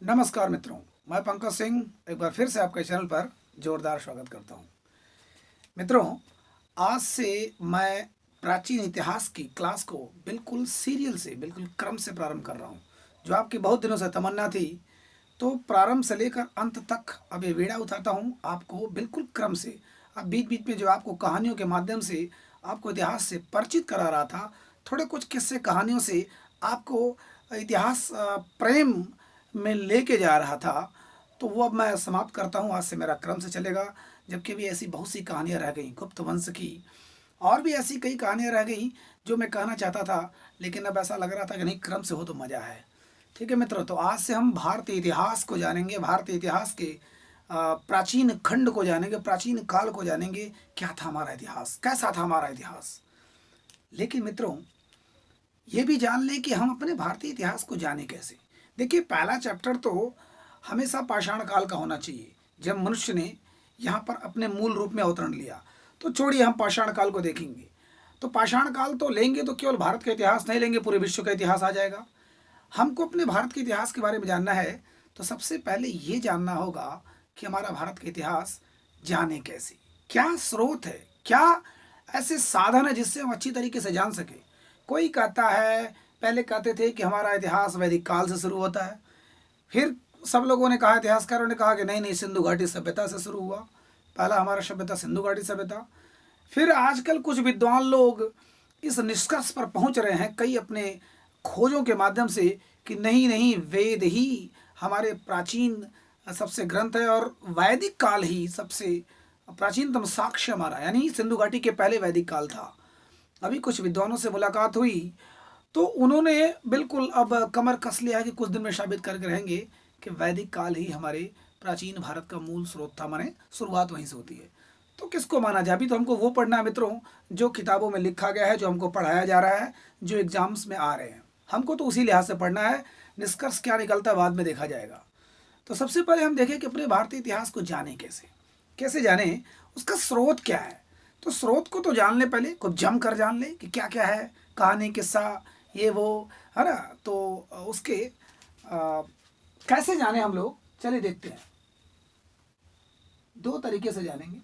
नमस्कार मित्रों, मैं पंकज सिंह एक बार फिर से आपके चैनल पर जोरदार स्वागत करता हूं। मित्रों, आज से मैं प्राचीन इतिहास की क्लास को बिल्कुल सीरियल से, बिल्कुल क्रम से प्रारंभ कर रहा हूं। जो आपकी बहुत दिनों से तमन्ना थी, तो प्रारंभ से लेकर अंत तक अब ये वीडियो उठाता हूं आपको बिल्कुल क्रम से। अब बीच-बीच में जो आपको कहानियों के माध्यम से आपको इतिहास से परिचित करा रहा था, थोड़े कुछ किस्से कहानियों से आपको इतिहास प्रेम में लेके जा रहा था, तो वो अब मैं समाप्त करता हूँ। आज से मेरा क्रम से चलेगा, जबकि भी ऐसी बहुत सी कहानियाँ रह गईं गुप्त वंश की, और भी ऐसी कई कहानियाँ रह गईं जो मैं कहना चाहता था, लेकिन अब ऐसा लग रहा था कि नहीं, क्रम से हो तो मज़ा है। ठीक है मित्रों, तो आज से हम भारतीय इतिहास को जानेंगे, भारतीय इतिहास के प्राचीन खंड को जानेंगे, प्राचीन काल को जानेंगे। क्या था हमारा इतिहास, कैसा था हमारा इतिहास। लेकिन मित्रों, ये भी जान लें कि हम अपने भारतीय इतिहास को जाने कैसे। देखिए, पहला चैप्टर तो हमेशा पाषाण काल का होना चाहिए। जब मनुष्य ने यहाँ पर अपने मूल रूप में अवतरण लिया, तो छोड़िए हम पाषाण काल को देखेंगे। तो पाषाण काल तो लेंगे तो केवल भारत का इतिहास नहीं लेंगे, पूरे विश्व का इतिहास आ जाएगा। हमको अपने भारत के इतिहास के बारे में जानना है, तो सबसे पहले ये जानना होगा कि हमारा भारत का इतिहास जाने कैसे, क्या स्रोत है, क्या ऐसे साधन है जिससे हम अच्छी तरीके से जान सकें। कोई कहता है, पहले कहते थे कि हमारा इतिहास वैदिक काल से शुरू होता है। फिर सब लोगों ने कहा, इतिहासकारों ने कहा कि नहीं नहीं, सिंधु घाटी सभ्यता से शुरू हुआ, पहला हमारा सभ्यता सिंधु घाटी सभ्यता। फिर आजकल कुछ विद्वान लोग इस निष्कर्ष पर पहुंच रहे हैं, कई अपने खोजों के माध्यम से, कि नहीं नहीं, वेद ही हमारे प्राचीन सबसे ग्रंथ है, और वैदिक काल ही सबसे प्राचीनतम साक्ष्य हमारा, यानी सिंधु घाटी के पहले वैदिक काल था। अभी कुछ विद्वानों से मुलाकात हुई, तो उन्होंने बिल्कुल अब कमर कस लिया है कि कुछ दिन में साबित करके रहेंगे कि वैदिक काल ही हमारे प्राचीन भारत का मूल स्रोत था, माने शुरुआत वहीं से होती है। तो किसको माना जाए? अभी तो हमको वो पढ़ना है मित्रों जो किताबों में लिखा गया है, जो हमको पढ़ाया जा रहा है, जो एग्जाम्स में आ रहे हैं। हमको तो उसी लिहाज से पढ़ना है, निष्कर्ष क्या निकलता है बाद में देखा जाएगा। तो सबसे पहले हम देखें कि अपने भारतीय इतिहास को जाने कैसे, कैसे जाने, उसका स्रोत क्या है। तो स्रोत को तो जान ले, पहले खूब जम कर जान ले कि क्या क्या है, कहानी, किस्सा, ये वो, है ना। तो उसके कैसे जाने हम लोग, चलिए देखते हैं। दो तरीके से जानेंगे।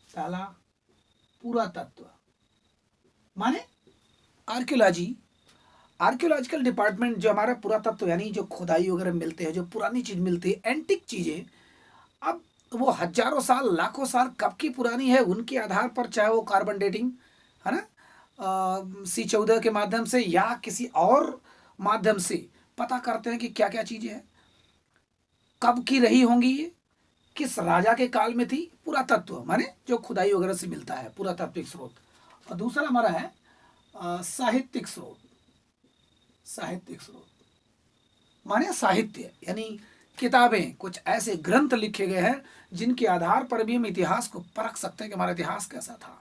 पहला, पुरातत्व, माने आर्कियोलॉजी, आर्कियोलॉजिकल डिपार्टमेंट, जो हमारा पुरातत्व यानी जो खुदाई वगैरह मिलते हैं, जो पुरानी चीज़ मिलती है, एंटिक चीज़ें, अब वो हजारों साल, लाखों साल कब की पुरानी है, उनके आधार पर, चाहे वो कार्बन डेटिंग, है ना, C14 के माध्यम से या किसी और माध्यम से पता करते हैं कि क्या क्या चीज़ें हैं, कब की रही होंगी, ये किस राजा के काल में थी। पुरातत्व माने जो खुदाई वगैरह से मिलता है, पुरातात्विक स्रोत। और दूसरा हमारा है साहित्यिक स्रोत। साहित्यिक स्रोत माने साहित्य, यानी किताबें, कुछ ऐसे ग्रंथ लिखे गए हैं जिनके आधार पर भी हम इतिहास को परख सकते हैं कि हमारा इतिहास कैसा था।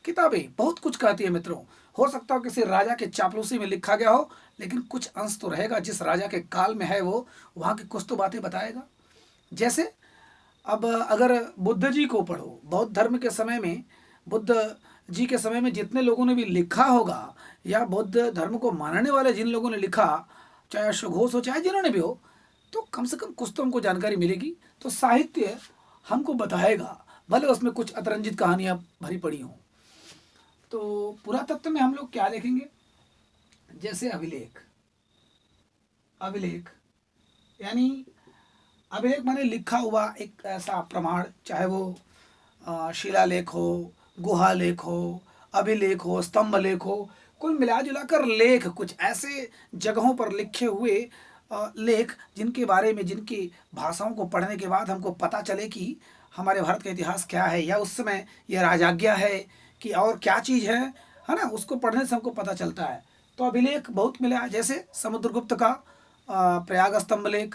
किताबें बहुत कुछ कहती है मित्रों। हो सकता हो किसी राजा के चापलूसी में लिखा गया हो, लेकिन कुछ अंश तो रहेगा, जिस राजा के काल में है वो वहाँ की कुछ तो बातें बताएगा। जैसे अब अगर बुद्ध जी को पढ़ो, बौद्ध धर्म के समय में, बुद्ध जी के समय में जितने लोगों ने भी लिखा होगा, या बौद्ध धर्म को मानने वाले जिन लोगों ने लिखा, चाहे अश्वघोष हो, चाहे जिन्होंने भी हो, तो कम से कम कुछ तो हमको जानकारी मिलेगी। तो साहित्य हमको बताएगा, भले उसमें कुछ अतरंजित कहानियाँ भरी पड़ी हों। तो पुरातत्व में हम लोग क्या देखेंगे, जैसे अभिलेख। अभिलेख यानी, अभिलेख माने लिखा हुआ एक ऐसा प्रमाण, चाहे वो शिलालेख हो, गुहालेख हो, अभिलेख हो, स्तंभ लेख हो, कुल मिला जुला कर लेख, कुछ ऐसे जगहों पर लिखे हुए लेख जिनके बारे में, जिनकी भाषाओं को पढ़ने के बाद हमको पता चले कि हमारे भारत का इतिहास क्या है, या उस समय यह राजाज्ञा है कि और क्या चीज़ है ना, उसको पढ़ने से हमको पता चलता है। तो अभिलेख बहुत मिला, जैसे समुद्रगुप्त का प्रयाग स्तंभ लेख,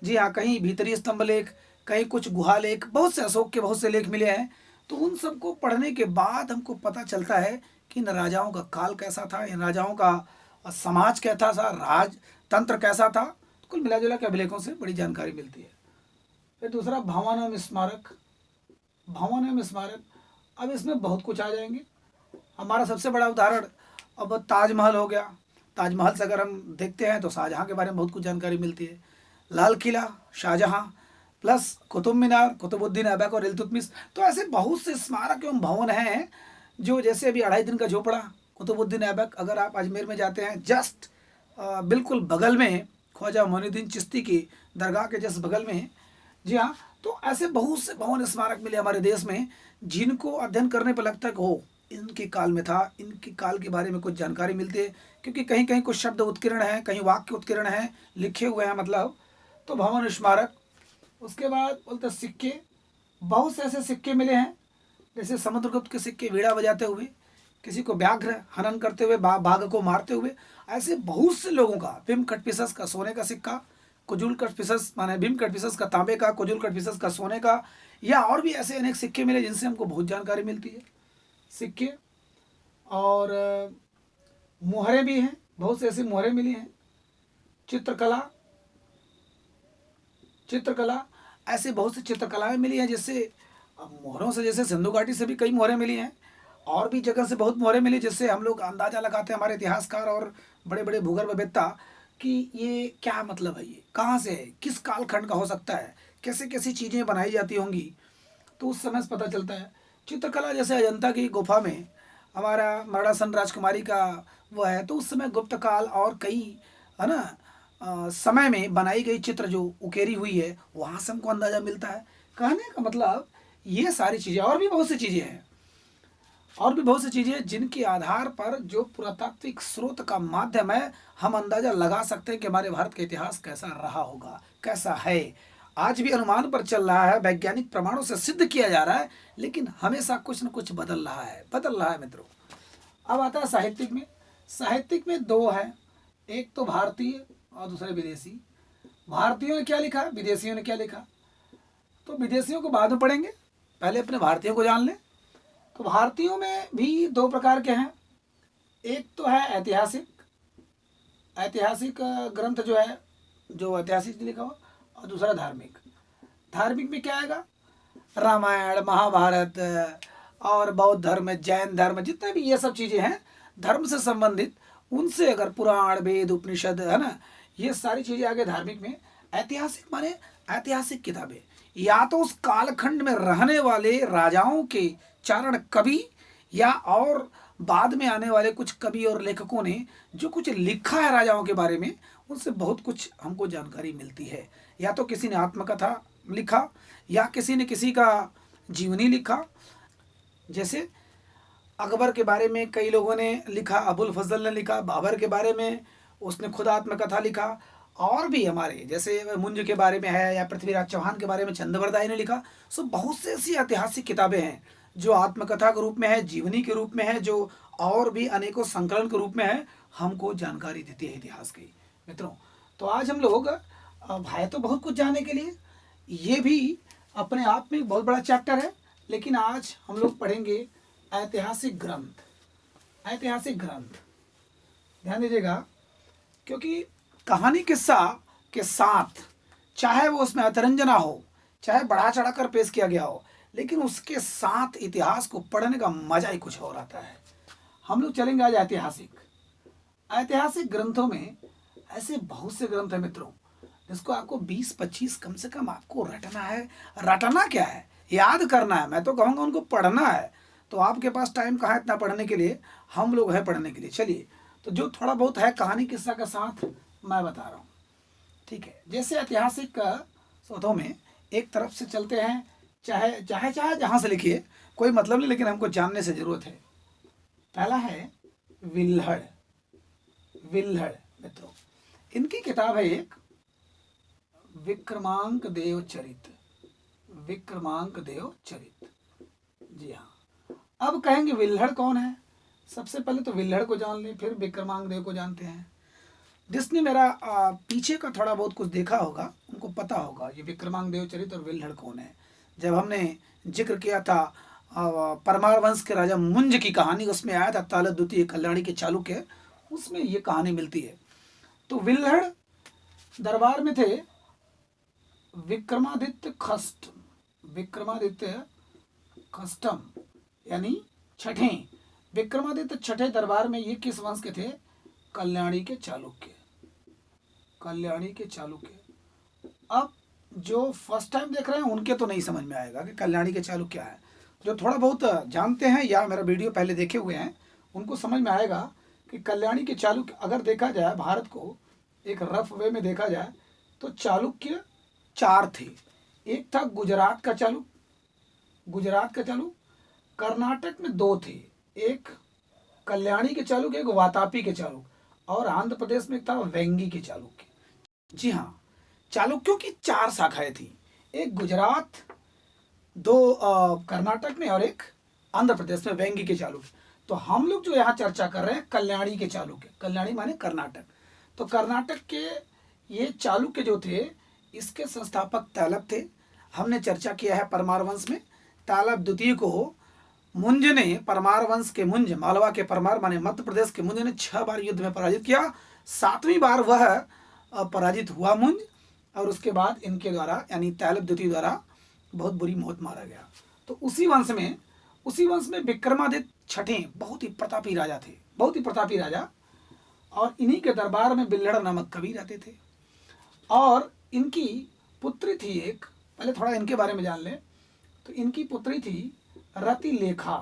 जी हाँ, कहीं भीतरी स्तंभ लेख, कहीं कुछ गुहा लेख, बहुत से अशोक के बहुत से लेख मिले हैं। तो उन सबको पढ़ने के बाद हमको पता चलता है कि इन राजाओं का काल कैसा था, इन राजाओं का समाज कैसा था, राजतंत्र कैसा था। तो कुल मिला जुला के अभिलेखों से बड़ी जानकारी मिलती है। फिर दूसरा, भवन स्मारक। भवन स्मारक, अब इसमें बहुत कुछ आ जाएंगे। हमारा सबसे बड़ा उदाहरण अब ताजमहल हो गया। ताजमहल से अगर हम देखते हैं तो शाहजहाँ के बारे में बहुत कुछ जानकारी मिलती है। लाल किला शाहजहां, प्लस कुतुब मीनार कुतुबुद्दीन ऐबक और इल्तुतमिश। तो ऐसे बहुत से स्मारक एवं भवन हैं जो, जैसे अभी 2.5 दिन का झोपड़ा कुतुबुद्दीन ऐबक, अगर आप अजमेर में जाते हैं, जस्ट बिल्कुल बगल में है, ख्वाजा मोइनुद्दीन चिश्ती की दरगाह के जस्ट बगल में है। जी हाँ, तो ऐसे बहुत से भवन स्मारक मिले हमारे देश में जिनको अध्ययन करने पर लगता है कि हो इनके काल में था, इनके काल के बारे में कुछ जानकारी मिलती है, क्योंकि कहीं कहीं कुछ शब्द उत्कीर्ण हैं, कहीं वाक्य उत्कीर्ण हैं, लिखे हुए हैं मतलब। तो भवन स्मारक, उसके बाद बोलते हैं सिक्के, बहुत से ऐसे सिक्के मिले हैं, जैसे समुद्रगुप्त के सिक्के वीणा बजाते हुए, किसी को व्याघ्र हनन करते हुए, बाघ को मारते हुए, ऐसे बहुत से लोगों का। भीम कटपिसस का सोने का सिक्का, कुजुल कटपिसस माने भीम कटपिसस का तांबे का, कुजुल कटपिसस का सोने का, या और भी ऐसे अनेक सिक्के मिले जिनसे हमको बहुत जानकारी मिलती है। सिक्के और मोहरें भी हैं, बहुत से ऐसी मोहरें मिली हैं। चित्रकला, चित्रकला ऐसे बहुत सी चित्रकलाएं मिली हैं, जिससे मोहरों से, जैसे सिंधु घाटी से भी कई मोहरें मिली हैं, और भी जगह से बहुत मोहरें मिली, जिससे हम लोग अंदाज़ा लगाते हैं, हमारे इतिहासकार और बड़े बड़े भूगर्भवेत्ता, कि ये क्या मतलब है, ये कहाँ से है, किस कालखंड का हो सकता है, कैसे कैसी चीज़ें बनाई जाती होंगी, तो उस समय से पता चलता है। चित्रकला जैसे अजंता की गुफा में हमारा मरणासन राजकुमारी का वो है, तो उस समय गुप्त काल और कई, है ना, समय में बनाई गई चित्र जो उकेरी हुई है, वहाँ से हमको अंदाज़ा मिलता है। कहने का मतलब ये सारी चीज़ें, और भी बहुत सी चीज़ें हैं, और भी बहुत सी चीज़ें जिनके आधार पर जो पुरातात्विक स्रोत का माध्यम है, हम अंदाज़ा लगा सकते हैं कि हमारे भारत का इतिहास कैसा रहा होगा, कैसा है। आज भी अनुमान पर चल रहा है, वैज्ञानिक प्रमाणों से सिद्ध किया जा रहा है, लेकिन हमेशा कुछ न कुछ बदल रहा है, बदल रहा है मित्रों। अब आता है साहित्यिक में। साहित्यिक में दो है, एक तो भारतीय और दूसरे विदेशी। भारतीयों ने क्या लिखा, विदेशियों ने क्या लिखा, तो विदेशियों को बाद में पढ़ेंगे, पहले अपने भारतीयों को जान लें। तो भारतीयों में भी दो प्रकार के हैं, एक तो है ऐतिहासिक, ऐतिहासिक ग्रंथ जो है, जो ऐतिहासिक लिखा हुआ, और दूसरा धार्मिक। धार्मिक में क्या आएगा, रामायण महाभारत और बौद्ध धर्म, जैन धर्म, जितने भी ये सब चीज़ें हैं धर्म से संबंधित, उनसे अगर पुराण वेद उपनिषद, है ना, ये सारी चीज़ें आगे धार्मिक में। ऐतिहासिक माने ऐतिहासिक किताबें, या तो उस कालखंड में रहने वाले राजाओं के चारण कवि, या और बाद में आने वाले कुछ कवि और लेखकों ने जो कुछ लिखा है राजाओं के बारे में, उनसे बहुत कुछ हमको जानकारी मिलती है। या तो किसी ने आत्मकथा लिखा, या किसी ने किसी का जीवनी लिखा। जैसे अकबर के बारे में कई लोगों ने लिखा, अबुल फजल ने लिखा, बाबर के बारे में उसने खुद आत्मकथा लिखा, और भी हमारे जैसे मुंज के बारे में है, या पृथ्वीराज चौहान के बारे में चंद्रवरदाई ने लिखा। सो बहुत से ऐसी ऐतिहासिक किताबें हैं जो आत्मकथा के रूप में है, जीवनी के रूप में है, जो और भी अनेकों संकलन के रूप में है, हमको जानकारी देती है इतिहास की मित्रों। तो आज हम लोग है तो बहुत कुछ जानने के लिए, ये भी अपने आप में बहुत बड़ा चैप्टर है, लेकिन आज हम लोग पढ़ेंगे ऐतिहासिक ग्रंथ। ऐतिहासिक ग्रंथ ध्यान दीजिएगा, क्योंकि कहानी किस्सा के साथ, चाहे वो उसमें अतिरंजना हो, चाहे बढ़ा चढ़ा कर पेश किया गया हो, लेकिन उसके साथ इतिहास को पढ़ने का मजा ही कुछ और आता है। हम लोग चलेंगे आज ऐतिहासिक। ऐतिहासिक ग्रंथों में ऐसे बहुत से ग्रंथ हैं मित्रों, जिसको आपको 20-25 कम से कम आपको रटना है। रटना क्या है, याद करना है। मैं तो कहूँगा उनको पढ़ना है। तो आपके पास टाइम कहाँ है इतना पढ़ने के लिए, हम लोग हैं पढ़ने के लिए। चलिए, तो जो थोड़ा बहुत है कहानी किस्सा का साथ मैं बता रहा हूँ, ठीक है। जैसे ऐतिहासिक स्रोतों में एक तरफ से चलते हैं, चाहे चाहे चाहे जहाँ से लिखिए, कोई मतलब नहीं, लेकिन हमको जानने से ज़रूरत है। पहला है विल्हड़। विल्हड़ मित्रों, इनकी किताब है एक विक्रमांक देव चरित। विक्रमांक देव चरित, जी हाँ। अब कहेंगे विल्हड़ कौन है, सबसे पहले तो विल्हड़ को जान लें, फिर विक्रमांक देव को जानते हैं। जिसने मेरा पीछे का थोड़ा बहुत कुछ देखा होगा उनको पता होगा ये विक्रमांक देव चरित और विल्हड़ कौन है। जब हमने जिक्र किया था परमार वंश के राजा मुंज की कहानी, उसमें आया था ताल द्वितीय कल्याणी के चालुक्य, उसमें ये कहानी मिलती है। तो विल्हड़ दरबार में थे विक्रमादित्य खष्ट, विक्रमादित्य खष्टम यानी छठे, विक्रमादित्य छठे दरबार में। ये किस वंश के थे, कल्याणी के चालुक्य। कल्याणी के चालुक्य, अब जो फर्स्ट टाइम देख रहे हैं उनके तो नहीं समझ में आएगा कि कल्याणी के चालुक्य क्या है। जो थोड़ा बहुत जानते हैं या मेरा वीडियो पहले देखे हुए हैं उनको समझ में आएगा कि कल्याणी के चालुक्य अगर देखा जाए, भारत को एक रफ वे में देखा जाए तो चालुक्य 4 थे। एक था गुजरात का चालुक्य, कर्नाटक में 2 थे, एक कल्याणी के चालुक्य, एक वातापी के चालुक्य, और आंध्र प्रदेश में एक था वेंगी के चालुक्य। जी हाँ, चालुक्यों की 4 शाखाएं थी, एक गुजरात, 2 कर्नाटक में और एक आंध्र प्रदेश में वेंगी के चालुक्य। तो हम लोग जो यहाँ चर्चा कर रहे हैं कल्याणी के चालुक्य, कल्याणी माने कर्नाटक। तो कर्नाटक के ये चालुक्य जो थे इसके संस्थापक तैलप थे। हमने चर्चा किया है परमार वंश में। तैलप द्वितीय को मुंज ने, परमार वंश के मुंज, मालवा के परमार माने मध्य प्रदेश के मुंज ने 6 बार युद्ध में पराजित किया। 7वीं बार वह पराजित हुआ मुंज, और उसके बाद इनके द्वारा यानी तैलप द्वितीय द्वारा बहुत बुरी मौत मारा गया। तो उसी वंश में विक्रमादित्य छठे बहुत ही प्रतापी राजा थे, बहुत ही प्रतापी राजा, और इन्हीं के दरबार में बिल्हड़ नामक कवि रहते थे। और इनकी पुत्री थी एक, पहले थोड़ा इनके बारे में जान लें। तो इनकी पुत्री थी रतिलेखा।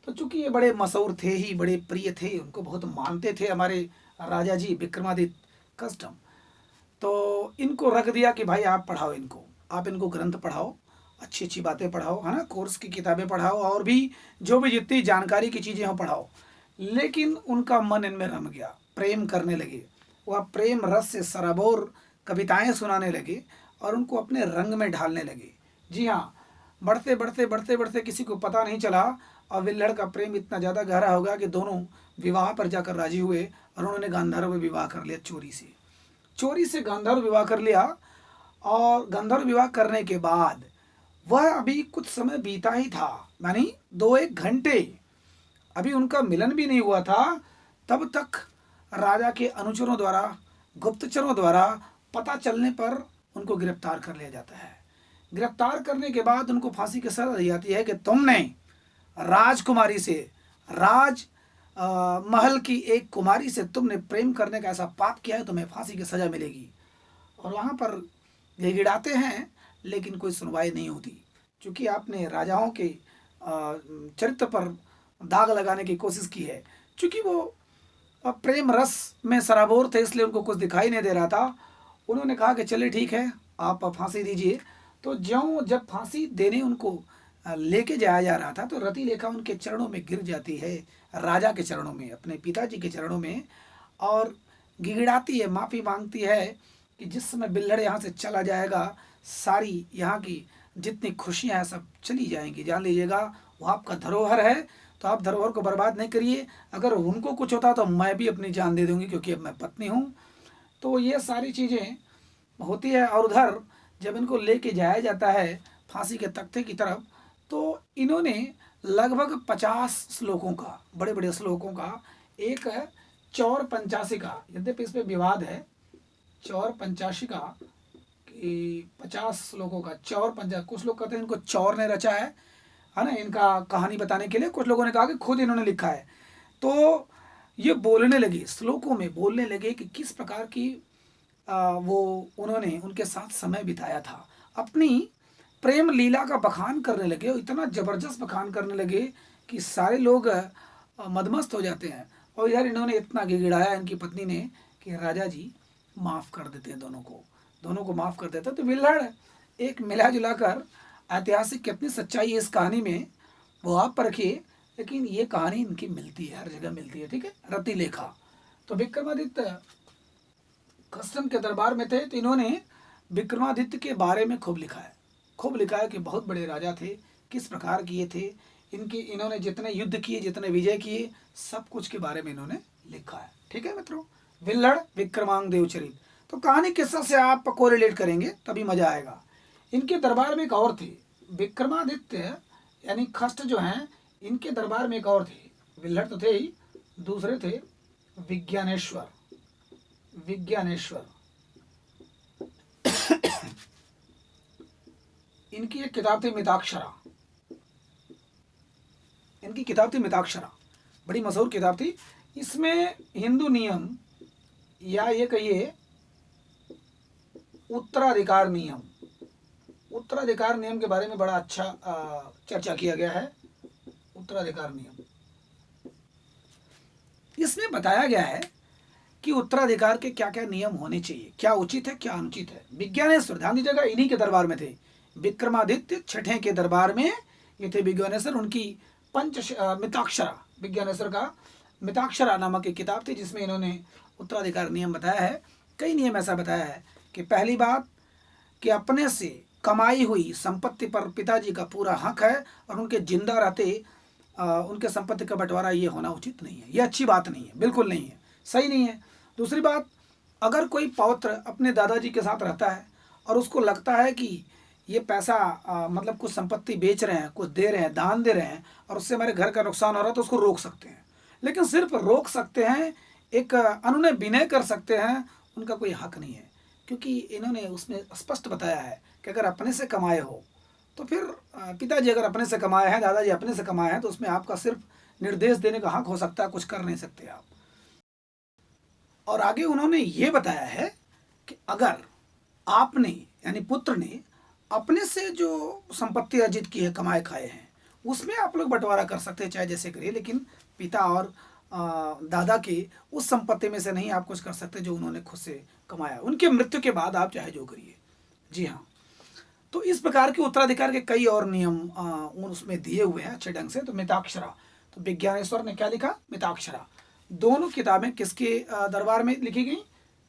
तो चूंकि ये बड़े मशहूर थे ही, बड़े प्रिय थे, उनको बहुत मानते थे हमारे राजा जी विक्रमादित्य कस्टम। तो इनको रख दिया कि भाई आप पढ़ाओ इनको, आप इनको ग्रंथ पढ़ाओ, अच्छी अच्छी बातें पढ़ाओ, है ना, कोर्स की किताबें पढ़ाओ, और भी जो भी जितनी जानकारी की चीज़ें हो पढ़ाओ। लेकिन उनका मन इनमें रम गया, प्रेम करने लगे, वह प्रेम रस से सराबोर कविताएं सुनाने लगे और उनको अपने रंग में ढालने लगे। जी हाँ, बढ़ते किसी को पता नहीं चला, और विल्हड़ का प्रेम इतना ज़्यादा गहरा हो गया कि दोनों विवाह पर जाकर राजी हुए और उन्होंने गांधार में विवाह कर लिया। चोरी से गांधार विवाह कर लिया। और गांधार विवाह करने के बाद वह अभी कुछ समय बीता ही था, यानी 2-1 घंटे अभी उनका मिलन भी नहीं हुआ था, तब तक राजा के अनुचरों द्वारा, गुप्तचरों द्वारा पता चलने पर उनको गिरफ्तार कर लिया जाता है। गिरफ्तार करने के बाद उनको फांसी की सजा दी जाती है कि तुमने राजकुमारी से, राज महल की एक कुमारी से तुमने प्रेम करने का ऐसा पाप किया है, तुम्हें फांसी की सजा मिलेगी। और वहाँ पर गिड़गिड़ाते हैं, लेकिन कोई सुनवाई नहीं होती, क्योंकि आपने राजाओं के चरित्र पर दाग लगाने की कोशिश की है। क्योंकि वो प्रेम रस में सराबोर थे, इसलिए उनको कुछ दिखाई नहीं दे रहा था। उन्होंने कहा कि चलिए ठीक है, आप फांसी दीजिए। तो जब फांसी देने उनको लेके जाया जा रहा था, तो रतिलेखा उनके चरणों में गिर जाती है, राजा के चरणों में, अपने पिताजी के चरणों में, और गिड़गिड़ाती है, माफ़ी मांगती है कि जिस समय बिल्हड़ यहाँ से चला जाएगा, सारी यहाँ की जितनी खुशियाँ हैं सब चली जाएंगी। जान लीजिएगा, वो आपका धरोहर है, तो आप धरोहर को बर्बाद नहीं करिए। अगर उनको कुछ होता तो मैं भी अपनी जान दे दूँगी, क्योंकि अब मैं पत्नी हूँ। तो ये सारी चीज़ें होती है। और उधर जब इनको लेके जाया जाता है फांसी के तख्ते की तरफ, तो इन्होंने लगभग 50 श्लोकों का, बड़े बड़े श्लोकों का, एक है चौर पंचाशी का, यद्यपि इस पर विवाद है, चौर पंचाशी का कि 50 श्लोकों का चौर पंचाश, कुछ लोग कहते हैं इनको चौर ने रचा है ना, इनका कहानी बताने के लिए। कुछ लोगों ने कहा कि खुद इन्होंने लिखा है। तो ये बोलने लगे, श्लोकों में बोलने लगे कि किस प्रकार की वो उन्होंने उनके साथ समय बिताया था, अपनी प्रेम लीला का बखान करने लगे, और इतना ज़बरदस्त बखान करने लगे कि सारे लोग मदमस्त हो जाते हैं। और यार इन्होंने इतना गिड़गिड़ाया इनकी पत्नी ने कि राजा जी माफ़ कर देते हैं, दोनों को माफ़ कर देते हैं। तो बिल्हड़ एक मिला जुला कर ऐतिहासिक कितनी सच्चाई है इस कहानी में वो आप परखिए, लेकिन ये कहानी इनकी मिलती है, हर जगह मिलती है। ठीक है, रतिलेखा। तो विक्रमादित्य कस्टम के दरबार में थे, तो इन्होंने विक्रमादित्य के बारे में खूब लिखा है कि बहुत बड़े राजा थे, किस प्रकार किए थे, इन्होंने जितने युद्ध किए, जितने विजय किए, सब कुछ के बारे में इन्होंने लिखा है। ठीक है मित्रों, बिल्हड़ विक्रमांग देवचरित। तो कहानी किस्सा से आप कोरिलेट करेंगे तभी मजा आएगा। इनके दरबार में एक और थे, विक्रमादित्य यानी खस्ट जो हैं, इनके दरबार में एक और थे, बिल्हड़ तो थे ही, दूसरे थे विज्ञानेश्वर। इनकी एक किताब थी मिताक्षरा, बड़ी मशहूर किताब थी। इसमें हिंदू नियम या ये कहिए उत्तराधिकार नियम। उत्तराधिकार नियम के बारे में बड़ा अच्छा चर्चा किया गया है। उत्तराधिकार नियम, इसमें बताया गया है कि उत्तराधिकार के क्या क्या नियम होने चाहिए, क्या उचित है क्या अनुचित है। विज्ञानेश्वर, ध्यान दीजिएगा, इन्हीं के दरबार में थे। विक्रमादित्य छठे के दरबार में ये थे विज्ञानेश्वर। उनकी मिताक्षरा, विज्ञानेश्वर का मिताक्षरा नामक एक किताब थी जिसमें इन्होंने उत्तराधिकार नियम बताया है। कई नियम ऐसा बताया है कि पहली बात कि अपने से कमाई हुई संपत्ति पर पिताजी का पूरा हक है और उनके जिंदा रहते उनके संपत्ति का बंटवारा ये होना उचित नहीं है, ये अच्छी बात नहीं है, बिल्कुल नहीं है, सही नहीं है। दूसरी बात, अगर कोई पौत्र अपने दादाजी के साथ रहता है और उसको लगता है कि ये पैसा मतलब कुछ संपत्ति बेच रहे हैं, कुछ दे रहे हैं, दान दे रहे हैं और उससे हमारे घर का नुकसान हो रहा है, तो उसको रोक सकते हैं। लेकिन सिर्फ रोक सकते हैं, एक अनुनय विनय कर सकते हैं, उनका कोई हक नहीं है। क्योंकि इन्होंने उसमें स्पष्ट बताया है कि अगर अपने से कमाए हो तो फिर पिताजी अगर अपने से कमाए हैं, दादाजी अपने से कमाए हैं, तो उसमें आपका सिर्फ निर्देश देने का हक हो सकता है, कुछ कर नहीं सकते आप। और आगे उन्होंने ये बताया है कि अगर आपने यानी पुत्र ने अपने से जो संपत्ति अर्जित की है, कमाए खाए हैं, उसमें आप लोग बंटवारा कर सकते हैं, चाहे जैसे करिए, लेकिन पिता और दादा के उस संपत्ति में से नहीं आप कुछ कर सकते जो उन्होंने खुद से कमाया। उनके मृत्यु के बाद आप चाहे जो करिए। जी हाँ, तो इस प्रकार के उत्तराधिकार के कई और नियम उसमें दिए हुए हैं अच्छे ढंग से। तो मिताक्षरा, तो विज्ञानेश्वर ने क्या लिखा, मिताक्षरा। दोनों किताबें किसके दरबार में लिखी गई,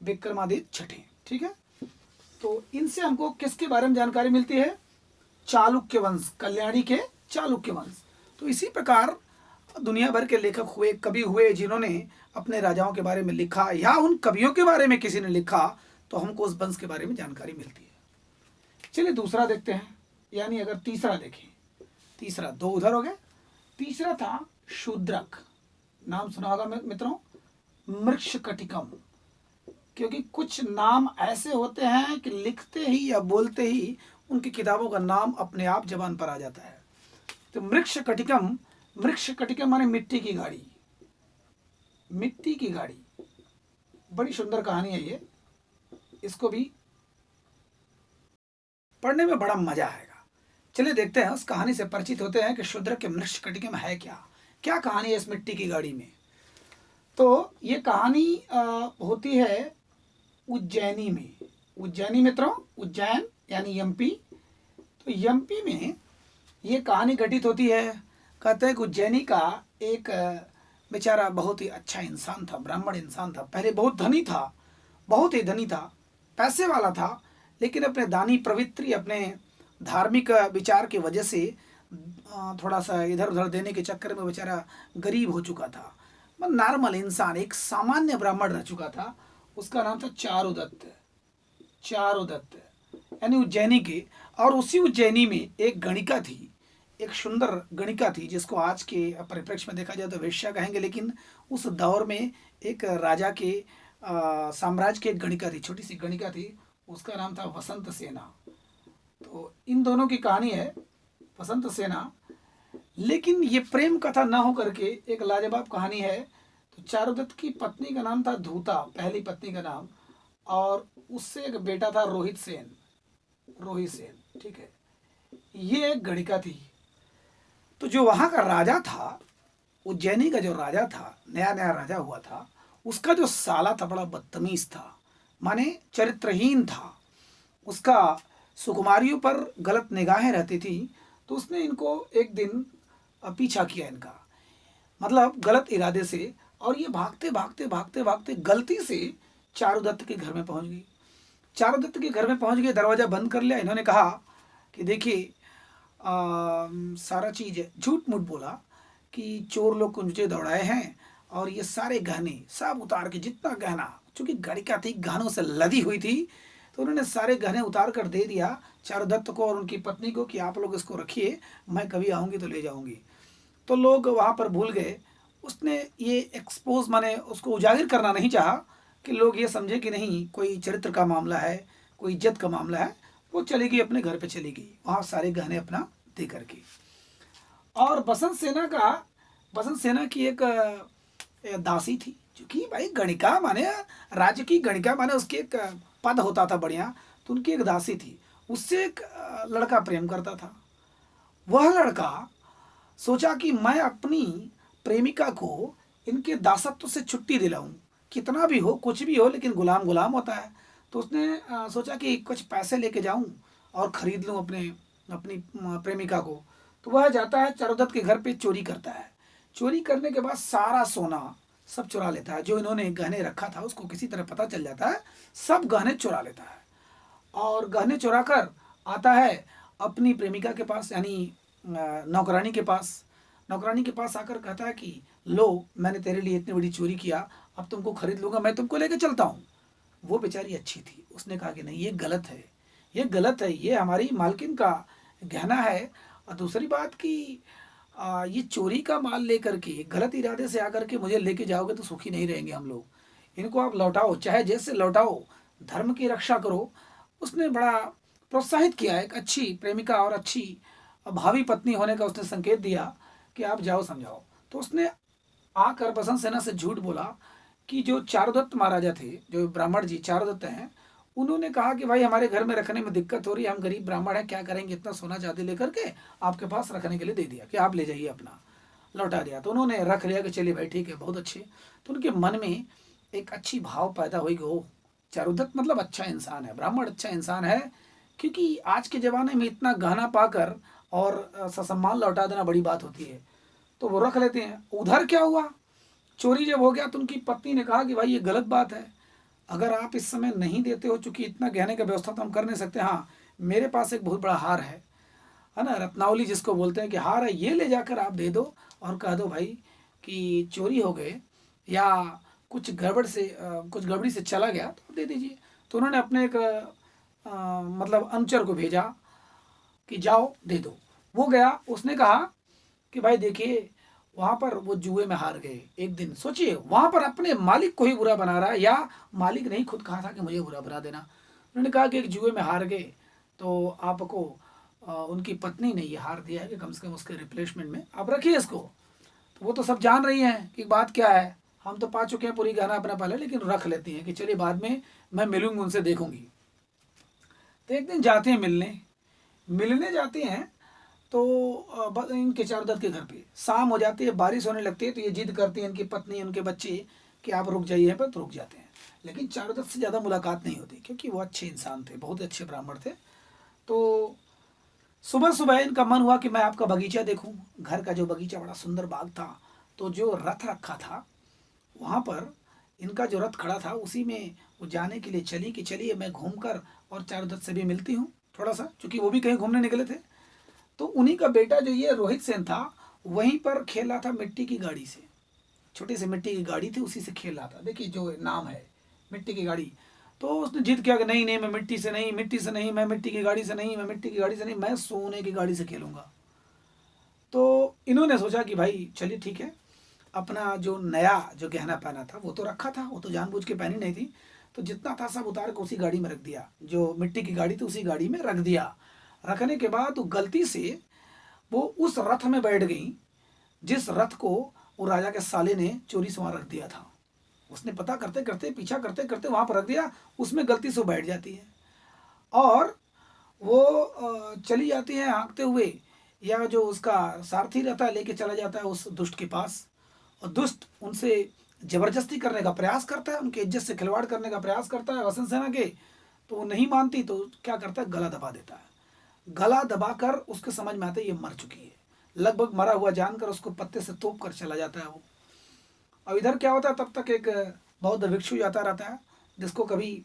विक्रमादित्य छठे। ठीक है, तो इनसे हमको किसके बारे में जानकारी मिलती है, चालुक्य वंश, कल्याणी के चालुक्य वंश। तो इसी प्रकार दुनिया भर के लेखक हुए, कवि हुए, जिन्होंने अपने राजाओं के बारे में लिखा या उन कवियों के बारे में किसी ने लिखा, तो हमको उस वंश के बारे में जानकारी मिलती है। चलिए दूसरा देखते हैं, यानी अगर तीसरा देखें, तीसरा, दो उधर हो गए। तीसरा था शूद्रक। नाम सुना होगा मित्रों, मृक्षकटिकम। क्योंकि कुछ नाम ऐसे होते हैं कि लिखते ही या बोलते ही उनकी किताबों का नाम अपने आप जबान पर आ जाता है। तो मृक्षकटिकम, मृक्षकटिकम माने मिट्टी की गाड़ी। मिट्टी की गाड़ी, बड़ी सुंदर कहानी है ये, इसको भी पढ़ने में बड़ा मजा आएगा। चलिए देखते हैं, उस कहानी से परिचित होते हैं कि शूद्रक के मृक्षकटिकम है क्या, क्या कहानी है इस मिट्टी की गाड़ी में। तो ये कहानी होती है उज्जैनी में। उज्जैनी मित्रों, उज्जैन यानी एमपी। तो एमपी में ये कहानी घटित होती है। कहते हैं कि उज्जैनी का एक बेचारा बहुत ही अच्छा इंसान था, ब्राह्मण इंसान था। पहले बहुत धनी था, बहुत ही धनी था, पैसे वाला था, लेकिन अपने दानी प्रवृत्ति, अपने धार्मिक विचार की वजह से थोड़ा सा इधर उधर देने के चक्कर में बेचारा गरीब हो चुका था। नॉर्मल इंसान, एक सामान्य ब्राह्मण रह चुका था। उसका नाम था चारुदत्त। चारुदत्त यानी उज्जैनी के। और उसी उज्जैनी में एक गणिका थी, एक सुंदर गणिका थी, जिसको आज के परिप्रेक्ष्य में देखा जाए तो वेश्या कहेंगे, लेकिन उस दौर में एक राजा के साम्राज्य की एक गणिका थी, छोटी सी गणिका थी, उसका नाम था वसंत सेना। तो इन दोनों की कहानी है, वसंत सेना। लेकिन ये प्रेम कथा ना हो करके एक लाजवाब कहानी है। तो चारुदत्त की पत्नी का नाम था धूता, पहली पत्नी का नाम, और उससे एक बेटा था रोहित सेन। रोहित सेन, ठीक है, ये एक गणिका थी। तो जो वहाँ का राजा था, उज्जैनी का जो राजा था, नया नया राजा हुआ था, उसका जो साला था बड़ा बदतमीज था, माने चरित्रहीन था। उसका सुकुमारियों पर गलत निगाहें रहती थी। तो उसने इनको एक दिन पीछा किया इनका, मतलब गलत इरादे से, और ये भागते भागते भागते भागते गलती से चारुदत्त के घर में पहुंच गई। चारुदत्त के घर में पहुंच गए, दरवाज़ा बंद कर लिया। इन्होंने कहा कि देखिए, सारा चीज़ झूठ मूठ बोला कि चोर लोग को मुझे दौड़ाए हैं और ये सारे गहने सब उतार के, जितना गहना, चूँकि गणिका थी, गहनों से लदी हुई थी, तो उन्होंने सारे गहने उतार कर दे दिया चारुदत्त को और उनकी पत्नी को कि आप लोग इसको रखिए, मैं कभी आऊँगी तो ले जाऊँगी। तो लोग वहाँ पर भूल गए। उसने ये एक्सपोज, माने उसको उजागर करना नहीं चाहा कि लोग ये समझे कि नहीं कोई चरित्र का मामला है, कोई इज्जत का मामला है। वो चली गई, अपने घर पे चली गई, वहाँ सारे गहने अपना दे करके। और बसंत सेना की एक दासी थी, क्योंकि भाई गणिका माने राज्य की गणिका, माने उसकी एक पद होता था बढ़िया। तो उनकी एक दासी थी, उससे एक लड़का प्रेम करता था। वह लड़का सोचा कि मैं अपनी प्रेमिका को इनके दासत्व से छुट्टी दिलाऊं, कितना भी हो कुछ भी हो, लेकिन गुलाम गुलाम होता है। तो उसने सोचा कि कुछ पैसे लेके जाऊं और ख़रीद लूं अपनी प्रेमिका को। तो वह जाता है चारुदत्त के घर पे, चोरी करता है। चोरी करने के बाद सारा सोना सब चुरा लेता है, जो इन्होंने गहने रखा था उसको किसी तरह पता चल जाता है, सब गहने चुरा लेता है। और गहने चुरा कर आता है अपनी प्रेमिका के पास, यानी नौकरानी के पास। नौकरानी के पास आकर कहता है कि लो, मैंने तेरे लिए इतनी बड़ी चोरी किया, अब तुमको खरीद लूँगा, मैं तुमको लेके चलता हूँ। वो बेचारी अच्छी थी, उसने कहा कि नहीं, ये गलत है, ये गलत है, ये हमारी मालकिन का गहना है। और दूसरी बात कि ये चोरी का माल लेकर के गलत इरादे से आकर के मुझे लेके जाओगे तो सुखी नहीं रहेंगे हम लोग। इनको आप लौटाओ, चाहे जैसे लौटाओ, धर्म की रक्षा करो। उसने बड़ा प्रोत्साहित किया, एक अच्छी प्रेमिका और अच्छी भावी पत्नी होने का उसने संकेत दिया कि आप जाओ समझाओ। तो उसने आकर बसंत सेना से झूठ बोला कि जो चारुदत्त महाराजा थे, जो ब्राह्मण जी चारुदत्त हैं, उन्होंने कहा कि भाई हमारे घर में रखने में दिक्कत हो रही है, हम गरीब ब्राह्मण हैं, क्या करेंगे, इतना सोना चांदी लेकर के आपके पास रखने के लिए दे दिया कि आप ले जाइए, अपना लौटा दिया। तो उन्होंने रख लिया कि चलिए भाई ठीक है, बहुत अच्छे। तो उनके मन में एक अच्छी भाव पैदा हुई कि ओ, चारुदत्त मतलब अच्छा इंसान है, ब्राह्मण अच्छा इंसान है। क्योंकि आज के ज़माने में इतना गहना पाकर और ससम्मान लौटा देना बड़ी बात होती है, तो वो रख लेते हैं। उधर क्या हुआ, चोरी जब हो गया तो उनकी पत्नी ने कहा कि भाई ये गलत बात है, अगर आप इस समय नहीं देते हो, चूंकि इतना गहने का व्यवस्था तो हम कर नहीं सकते, हाँ मेरे पास एक बहुत बड़ा हार है ना, रत्नावली जिसको बोलते हैं कि हार है, ये ले जाकर आप दे दो और कह दो भाई कि चोरी हो गए या कुछ कुछ गड़बड़ी से चला गया तो दे दीजिए। तो उन्होंने अपने एक मतलब अनुचर को भेजा कि जाओ दे दो। वो गया, उसने कहा कि भाई देखिए, वहाँ पर वो जुए में हार गए। एक दिन सोचिए, वहाँ पर अपने मालिक को ही बुरा बना रहा है, या मालिक ने ही खुद कहा था कि मुझे बुरा बना देना। उन्होंने कहा कि एक जुए में हार गए, तो आपको उनकी पत्नी ने ये हार दिया है कि कम से कम उसके रिप्लेसमेंट में आप रखिए इसको। तो वो तो सब जान रही हैं कि बात क्या है, हम तो पा चुके हैं पूरी गहना अपना पहले, लेकिन रख लेती हैं कि चलिए बाद में मैं मिलूंगी उनसे, देखूंगी। तो एक दिन जाते हैं मिलने जाते हैं, तो इनके चारुदत्त के घर पे शाम हो जाती है, बारिश होने लगती है। तो ये जिद करती है इनकी पत्नी, उनके बच्चे कि आप रुक जाइए पर, तो रुक जाते हैं। लेकिन चारुदत्त से ज़्यादा मुलाकात नहीं होती, क्योंकि वो अच्छे इंसान थे, बहुत अच्छे ब्राह्मण थे। तो सुबह सुबह इनका मन हुआ कि मैं आपका बगीचा देखूं। घर का जो बगीचा बड़ा सुंदर बाग था, तो जो रथ रखा था वहाँ पर इनका जो रथ खड़ा था, उसी में वो जाने के लिए चली कि चलिए मैं घूमकर और चारुदत्त से भी मिलती हूँ थोड़ा सा, क्योंकि वो भी कहीं घूमने निकले थे। तो उन्हीं का बेटा जो ये रोहित सेन था, वहीं पर खेल रहा था मिट्टी की गाड़ी से, छोटी सी मिट्टी की गाड़ी थी, उसी से खेल रहा था। देखिए जो नाम है मिट्टी की गाड़ी। तो उसने जिद किया कि नहीं नहीं, मैं मिट्टी से नहीं, मिट्टी से नहीं, मैं मिट्टी की गाड़ी से नहीं, मैं मिट्टी की गाड़ी से नहीं, मैं सोने की गाड़ी से खेलूंगा। तो इन्होंने सोचा कि भाई चलिए ठीक है, अपना जो नया जो गहना पहना था वो तो रखा था, वो तो जानबूझ के पहनी नहीं थी। तो जितना था सब उतार के उसी गाड़ी में रख दिया, जो मिट्टी की गाड़ी थी उसी गाड़ी में रख दिया। रखने के बाद वो गलती से वो उस रथ में बैठ गई जिस रथ को वो राजा के साले ने चोरी से वहाँ रख दिया था। उसने पता करते करते, पीछा करते करते वहाँ पर रख दिया, उसमें गलती से वो बैठ जाती है और वो चली जाती है हाँकते हुए, या जो उसका सारथी रहता है लेके चला जाता है उस दुष्ट के पास। और दुष्ट उनसे जबरदस्ती करने का प्रयास करता है, उनके इज्जत से खिलवाड़ करने का प्रयास करता है वसंत सेना के। तो वो नहीं मानती, तो क्या करता है, गला दबा देता है। गला दबाकर उसके समझ में आता है ये मर चुकी है, लगभग मरा हुआ जानकर उसको पत्ते से तोप कर चला जाता है वो। अब इधर क्या होता है, तब तक एक बौद्ध भिक्षु जाता रहता है, जिसको कभी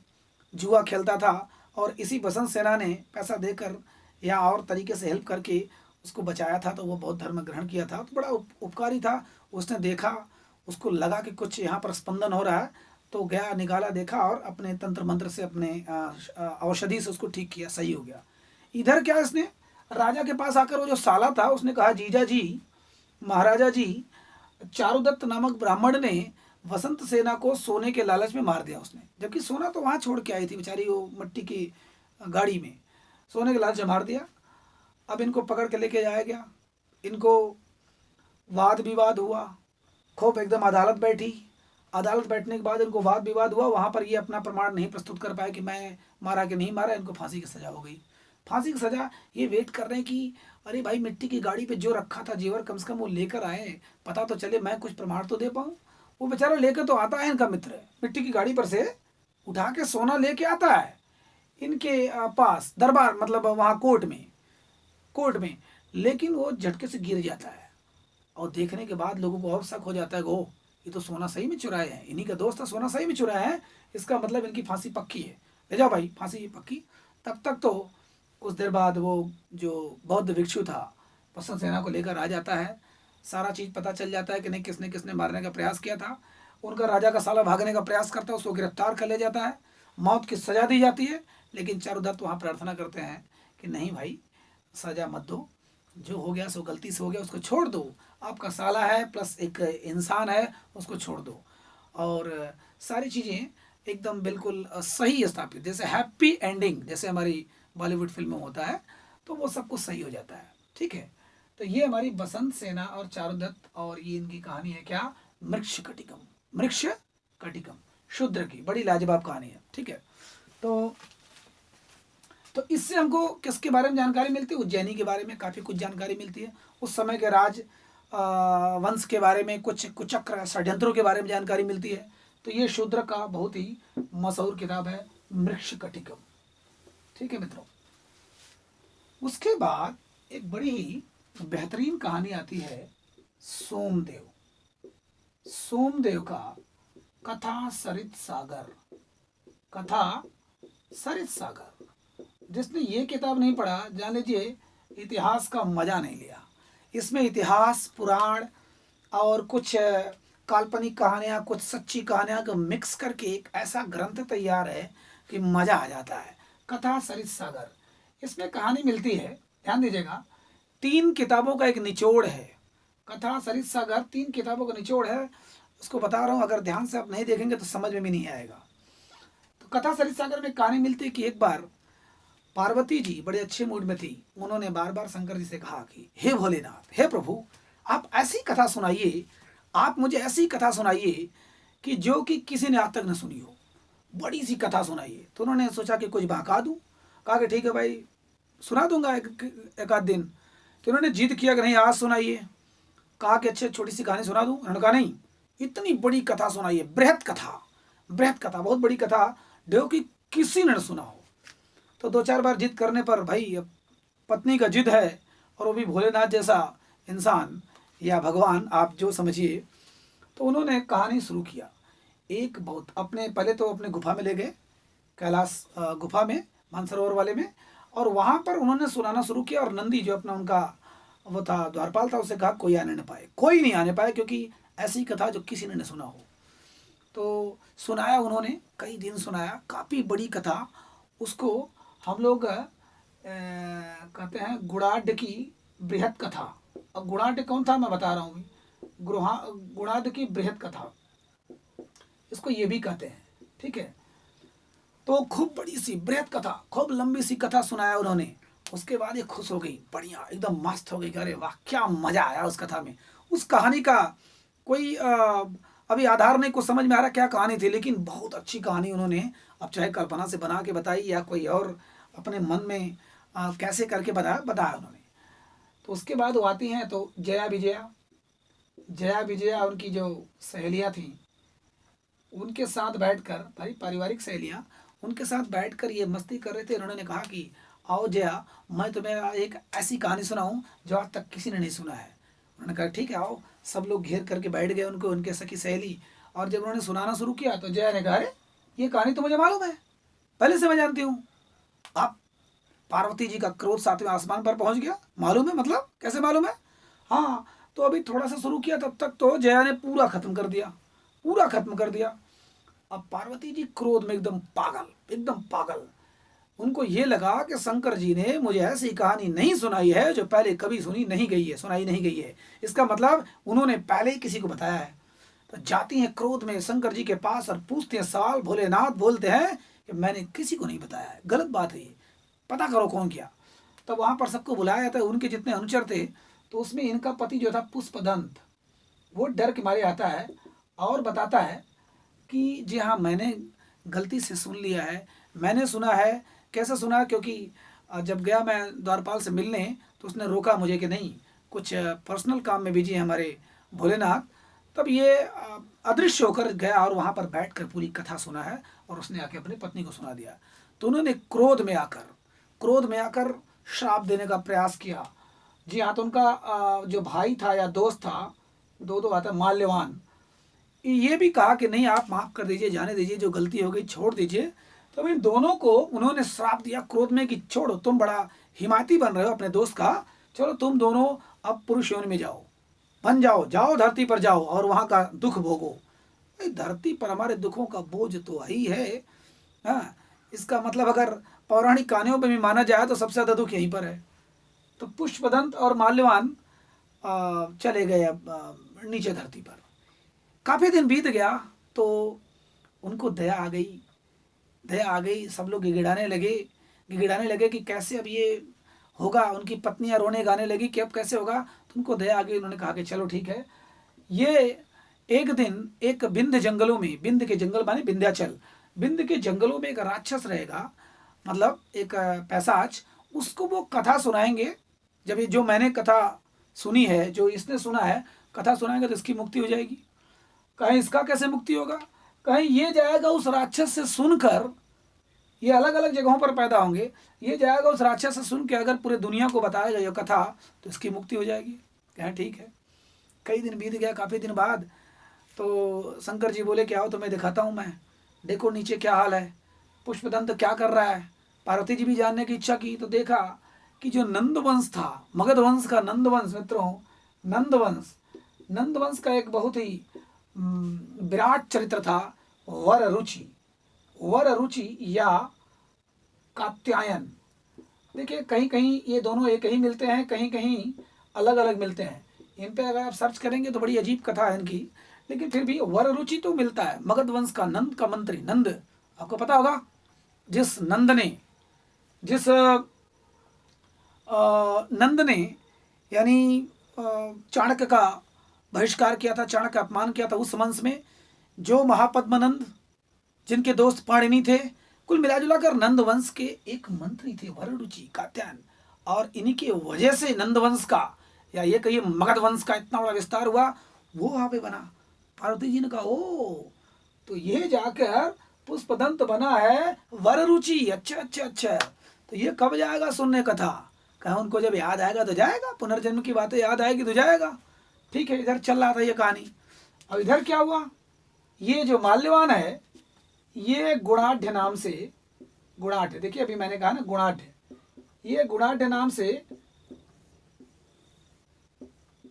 जुआ खेलता था, और इसी बसंत सेना ने पैसा देकर या और तरीके से हेल्प करके उसको बचाया था। तो वो बौद्ध धर्म ग्रहण किया था, तो बड़ा उपकारी था। उसने देखा, उसको लगा कि कुछ यहाँ पर स्पंदन हो रहा है, तो गया, निकाला, देखा और अपने तंत्र मंत्र से, अपने औषधि से उसको ठीक किया, सही हो गया। इधर क्या, इसने राजा के पास आकर वो जो साला था उसने कहा, जीजा जी, महाराजा जी, चारुदत्त नामक ब्राह्मण ने वसंत सेना को सोने के लालच में मार दिया उसने, जबकि सोना तो वहाँ छोड़ के आई थी बेचारी, वो मिट्टी की गाड़ी में, सोने के लालच में मार दिया। अब इनको पकड़ के लेके जाया गया, इनको वाद विवाद हुआ, खूब एकदम अदालत बैठी। अदालत बैठने के बाद इनको वाद विवाद हुआ, वहाँ पर ये अपना प्रमाण नहीं प्रस्तुत कर पाए कि मैं मारा कि नहीं मारा, इनको फांसी की सज़ा हो गई। फांसी की सज़ा ये वेट कर रहे हैं कि अरे भाई मिट्टी की गाड़ी पे जो रखा था जेवर कम से कम वो लेकर आए, पता तो चले, मैं कुछ प्रमाण तो दे पाऊँ। वो बेचारा लेकर तो आता है, इनका मित्र मिट्टी की गाड़ी पर से उठा के सोना लेके आता है इनके पास दरबार, मतलब वहाँ कोर्ट में, लेकिन वो झटके से गिर जाता है। और देखने के बाद लोगों को और शक हो जाता है कि ओह, ये तो सोना सही में चुराए हैं, इन्हीं का दोस्त था, सोना सही में चुराया है, इसका मतलब इनकी फांसी पक्की है, ले जाओ भाई फांसी पक्की। तब तक तो कुछ देर बाद वो जो बौद्ध भिक्षु था पसंद सेना को लेकर आ जाता है, सारा चीज़ पता चल जाता है कि नहीं किसने किसने मारने का प्रयास किया था। उनका राजा का साला भागने का प्रयास करता है, उसको गिरफ्तार कर ले जाता है, मौत की सज़ा दी जाती है। लेकिन चारुदत्त वहाँ प्रार्थना करते हैं कि नहीं भाई सज़ा मत दो, जो हो गया सो गलती से हो गया, उसको छोड़ दो, आपका साला है प्लस एक इंसान है, उसको छोड़ दो। और सारी चीज़ें एकदम बिल्कुल सही स्थापित, जैसे हैप्पी एंडिंग जैसे हमारी बॉलीवुड फिल्म में होता है, तो वो सब कुछ सही हो जाता है। ठीक है, तो ये हमारी बसंत सेना और चारुदत्त, और ये इनकी कहानी है क्या, मृक्ष कटिकम शूद्र की बड़ी लाजवाब कहानी है। ठीक है, तो इससे हमको किसके बारे में जानकारी मिलती है, उज्जैनी के बारे में काफ़ी कुछ जानकारी मिलती है, उस समय के राज वंश के बारे में, कुछ कुचक्र षड्यंत्रों के बारे में जानकारी मिलती है। तो ये शूद्र का बहुत ही मशहूर किताब है मृक्ष कटिकम। ठीक है मित्रों, उसके बाद एक बड़ी ही बेहतरीन कहानी आती है सोमदेव का कथा सरित सागर। जिसने ये किताब नहीं पढ़ा, जान लीजिए इतिहास का मजा नहीं लिया। इसमें इतिहास, पुराण और कुछ काल्पनिक कहानियाँ, कुछ सच्ची कहानियाँ को मिक्स करके एक ऐसा ग्रंथ तैयार है कि मज़ा आ जाता है। कथा सरित सागर, इसमें कहानी मिलती है, ध्यान दीजिएगा, 3 किताबों का एक निचोड़ है। कथा सरित सागर 3 किताबों का निचोड़ है, उसको बता रहा हूँ, अगर ध्यान से आप नहीं देखेंगे तो समझ में भी नहीं आएगा। तो कथा सरित सागर में कहानी मिलती है कि एक बार पार्वती जी बड़े अच्छे मूड में थी, उन्होंने बार बार शंकर जी से कहा कि हे भोलेनाथ, हे प्रभु, आप ऐसी कथा सुनाइए, आप मुझे ऐसी कथा सुनाइए कि जो कि किसी ने आज तक न सुनी हो, बड़ी सी कथा सुनाइए। तो उन्होंने सोचा कि कुछ बहका दूँ, कहा कि ठीक है भाई सुना दूंगा एक आध दिन। तो उन्होंने जिद किया कि नहीं आज सुनाइए। कहा कि अच्छे छोटी सी कहानी सुना दूँ, उन्होंने कहा नहीं, इतनी बड़ी कथा सुनाइए, बृहत कथा, बहुत बड़ी कथा, जो कि किसी ने न सुना हो। तो 2-4 बार जिद करने पर, भाई पत्नी का जिद है और वो भी भोलेनाथ जैसा इंसान या भगवान, आप जो समझिए, तो उन्होंने कहानी शुरू किया। एक बहुत पहले तो अपने गुफा में ले गए, कैलाश गुफा में, मानसरोवर वाले में, और वहाँ पर उन्होंने सुनाना शुरू किया। और नंदी जो अपना उनका वो था द्वारपाल था, उससे कहा कोई नहीं आने पाए, क्योंकि ऐसी कथा जो किसी ने न सुना हो। तो सुनाया उन्होंने, कई दिन सुनाया, काफ़ी बड़ी कथा। उसको हम लोग कहते हैं गुणाढ़ की बृहत कथा। अब गुणाढ़ कौन था मैं बता रहा हूँ, गुणाढ़ की बृहत कथा इसको ये भी कहते हैं। ठीक है, तो खूब बड़ी सी बृहत कथा, खूब लंबी सी कथा सुनाया उन्होंने। उसके बाद ये खुश हो गई, बढ़िया एकदम मस्त हो गई, अरे वाह क्या मज़ा आया उस कथा में। उस कहानी का कोई अभी आधार नहीं, कुछ समझ में आ रहा क्या कहानी थी, लेकिन बहुत अच्छी कहानी उन्होंने, अब चाहे कल्पना से बना के बताई या कोई और अपने मन में कैसे करके बताया उन्होंने। तो उसके बाद वो आती हैं, तो जया विजया उनकी जो सहेलियाँ थीं, उनके साथ बैठकर, भाई पारिवारिक सहेलियाँ, उनके साथ बैठकर ये मस्ती कर रहे थे। उन्होंने कहा कि आओ जया, मैं तुम्हें एक ऐसी कहानी सुनाऊँ जो आज तक किसी ने नहीं सुना है। उन्होंने कहा ठीक है आओ। सब लोग घेर करके बैठ गए उनको, उनके सखी सहेली। और जब उन्होंने सुनाना शुरू किया तो जया ने कहा अरे ये कहानी तो मुझे मालूम है, पहले से मैं जानती हूँ। आप पार्वती जी का क्रोध 7वें आसमान पर पहुंच गया। मालूम है मतलब, कैसे मालूम है? हाँ, तो अभी थोड़ा सा शुरू किया, तब तक तो जया ने पूरा खत्म कर दिया। अब पार्वती जी क्रोध में एकदम पागल। उनको ये लगा कि शंकर जी ने मुझे ऐसी कहानी नहीं सुनाई है जो पहले कभी सुनाई नहीं गई है। इसका मतलब उन्होंने पहले ही किसी को बताया है। तो जाती हैं क्रोध में शंकर जी के पास और पूछते हैं सवाल। भोलेनाथ बोलते हैं कि मैंने किसी को नहीं बताया है, गलत बात है ये, पता करो कौन किया। तब वहाँ पर सबको बुलाया जाता है, उनके जितने अनुचर थे। तो उसमें इनका पति जो था पुष्पदंत, वो डर के मारे आता है और बताता है कि जी हाँ, मैंने गलती से सुन लिया है। मैंने सुना है, कैसे सुना? क्योंकि जब गया मैं द्वारपाल से मिलने, तो उसने रोका मुझे कि नहीं, कुछ पर्सनल काम में बिजी हैं हमारे भोलेनाथ। तब ये अदृश्य होकर गया और वहाँ पर बैठकर पूरी कथा सुना है, और उसने आके अपनी पत्नी को सुना दिया। तो उन्होंने क्रोध में आकर श्राप देने का प्रयास किया। जी हाँ, तो उनका जो भाई था या दोस्त था, दो आता माल्यवान, ये भी कहा कि नहीं, आप माफ़ कर दीजिए, जाने दीजिए, जो गलती हो गई छोड़ दीजिए। तो इन दोनों को उन्होंने श्राप दिया क्रोध में कि छोड़ो, तुम बड़ा हिमायती बन रहे हो अपने दोस्त का, चलो तुम दोनों अब पुरुष योनि में जाओ, बन जाओ, जाओ धरती पर जाओ और वहाँ का दुख भोगो। भाई, धरती पर हमारे दुखों का बोझ तो ही है। हाँ, इसका मतलब अगर पौराणिक कहानियों में भी माना जाए तो सबसे ज़्यादा दुख यहीं पर है। तो पुष्पदंत और माल्यवान चले गए अब नीचे धरती पर। काफ़ी दिन बीत गया तो उनको दया आ गई। सब लोग गिड़गिड़ाने लगे कि कैसे अब ये होगा। उनकी पत्नियां रोने गाने लगी कि अब कैसे होगा। तो उनको दया आ गई। उन्होंने कहा कि चलो ठीक है। ये एक दिन एक बिंद जंगलों में, बिंद के जंगल माने विंध्याचल, बिंद के जंगलों में एक राक्षस रहेगा, मतलब एक पैशाच, उसको वो कथा सुनाएंगे। जब ये जो मैंने कथा सुनी है, जो इसने सुना है, कथा सुनाएंगे तो इसकी मुक्ति हो जाएगी। कहीं इसका कैसे मुक्ति होगा? कहीं ये जाएगा उस राक्षस से सुनकर, ये अलग अलग जगहों पर पैदा होंगे, ये जाएगा उस राक्षस से सुन के अगर पूरे दुनिया को बताएगा ये कथा, तो इसकी मुक्ति हो जाएगी। कहें ठीक है। कई दिन बीत गया। काफ़ी दिन बाद तो शंकर जी बोले कि आओ तुम्हें दिखाता हूँ मैं, देखो नीचे क्या हाल है, पुष्पदंत क्या कर रहा है। पार्वती जी भी जानने की इच्छा की तो देखा कि जो नंदवंश था, मगध वंश का नंदवंश, मित्रों, नंदवंश का एक बहुत ही विराट चरित्र था वर रुचि या कात्यायन। देखिए, कहीं कहीं ये दोनों एक ही मिलते हैं, कहीं कहीं अलग अलग मिलते हैं। इन पे अगर आप सर्च करेंगे तो बड़ी अजीब कथा है इनकी, लेकिन फिर भी वर रुचि तो मिलता है। मगध वंश का नंद का मंत्री, नंद आपको पता होगा, जिस नंद ने यानी चाणक्य का बहिष्कार किया था, चाणक्य का अपमान किया था। उस वंश में जो महापद्मनंद, जिनके दोस्त पाणिनि थे, कुल मिलाजुला कर नंद वंश के एक मंत्री थे वररुचि कात्यायन। और इन्हीं की वजह से नंद वंश का, या ये कहिए मगध वंश का इतना बड़ा विस्तार हुआ, वो वहाँ पे बना। पार्वती जी ने कहा ओ, तो ये जाकर पुष्पदंत बना है वररुचि। अच्छा अच्छा अच्छा, तो ये कब जाएगा सुनने कथा? कहा उनको जब याद आएगा तो जाएगा, पुनर्जन्म की बातें याद आएगी तो जाएगा। ठीक है, इधर चल रहा था ये कहानी। अब इधर क्या हुआ, ये जो माल्यवान है, ये गुणाढ़ नाम से, गुणाढ़, देखिए अभी मैंने कहा ना गुणाढ़, ये गुणाढ़ नाम से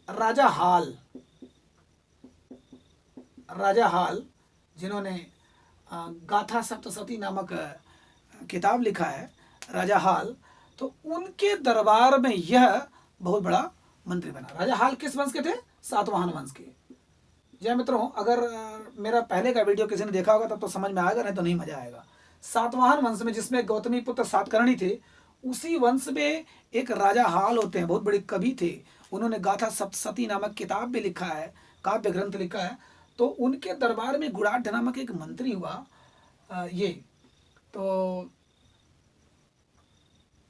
राजा हाल, जिन्होंने गाथा सप्तशती नामक किताब लिखा है, राजा हाल, तो उनके दरबार में यह बहुत बड़ा मंत्री बना। राजा हाल किस वंश के थे? सातवाहन वंश के। जय मित्रों, अगर मेरा पहले का वीडियो किसी ने देखा होगा तब तो समझ में आएगा, नहीं तो नहीं मजा आएगा। सातवाहन वंश में, जिसमें गौतमी पुत्र सातकर्णी थे, उसी वंश में एक राजा हाल होते हैं, बहुत बड़े कवि थे। उन्होंने गाथा सप्तशती नामक किताब भी लिखा है, काव्य ग्रंथ लिखा है। तो उनके दरबार में गुणाढ़ नामक एक मंत्री हुआ। ये तो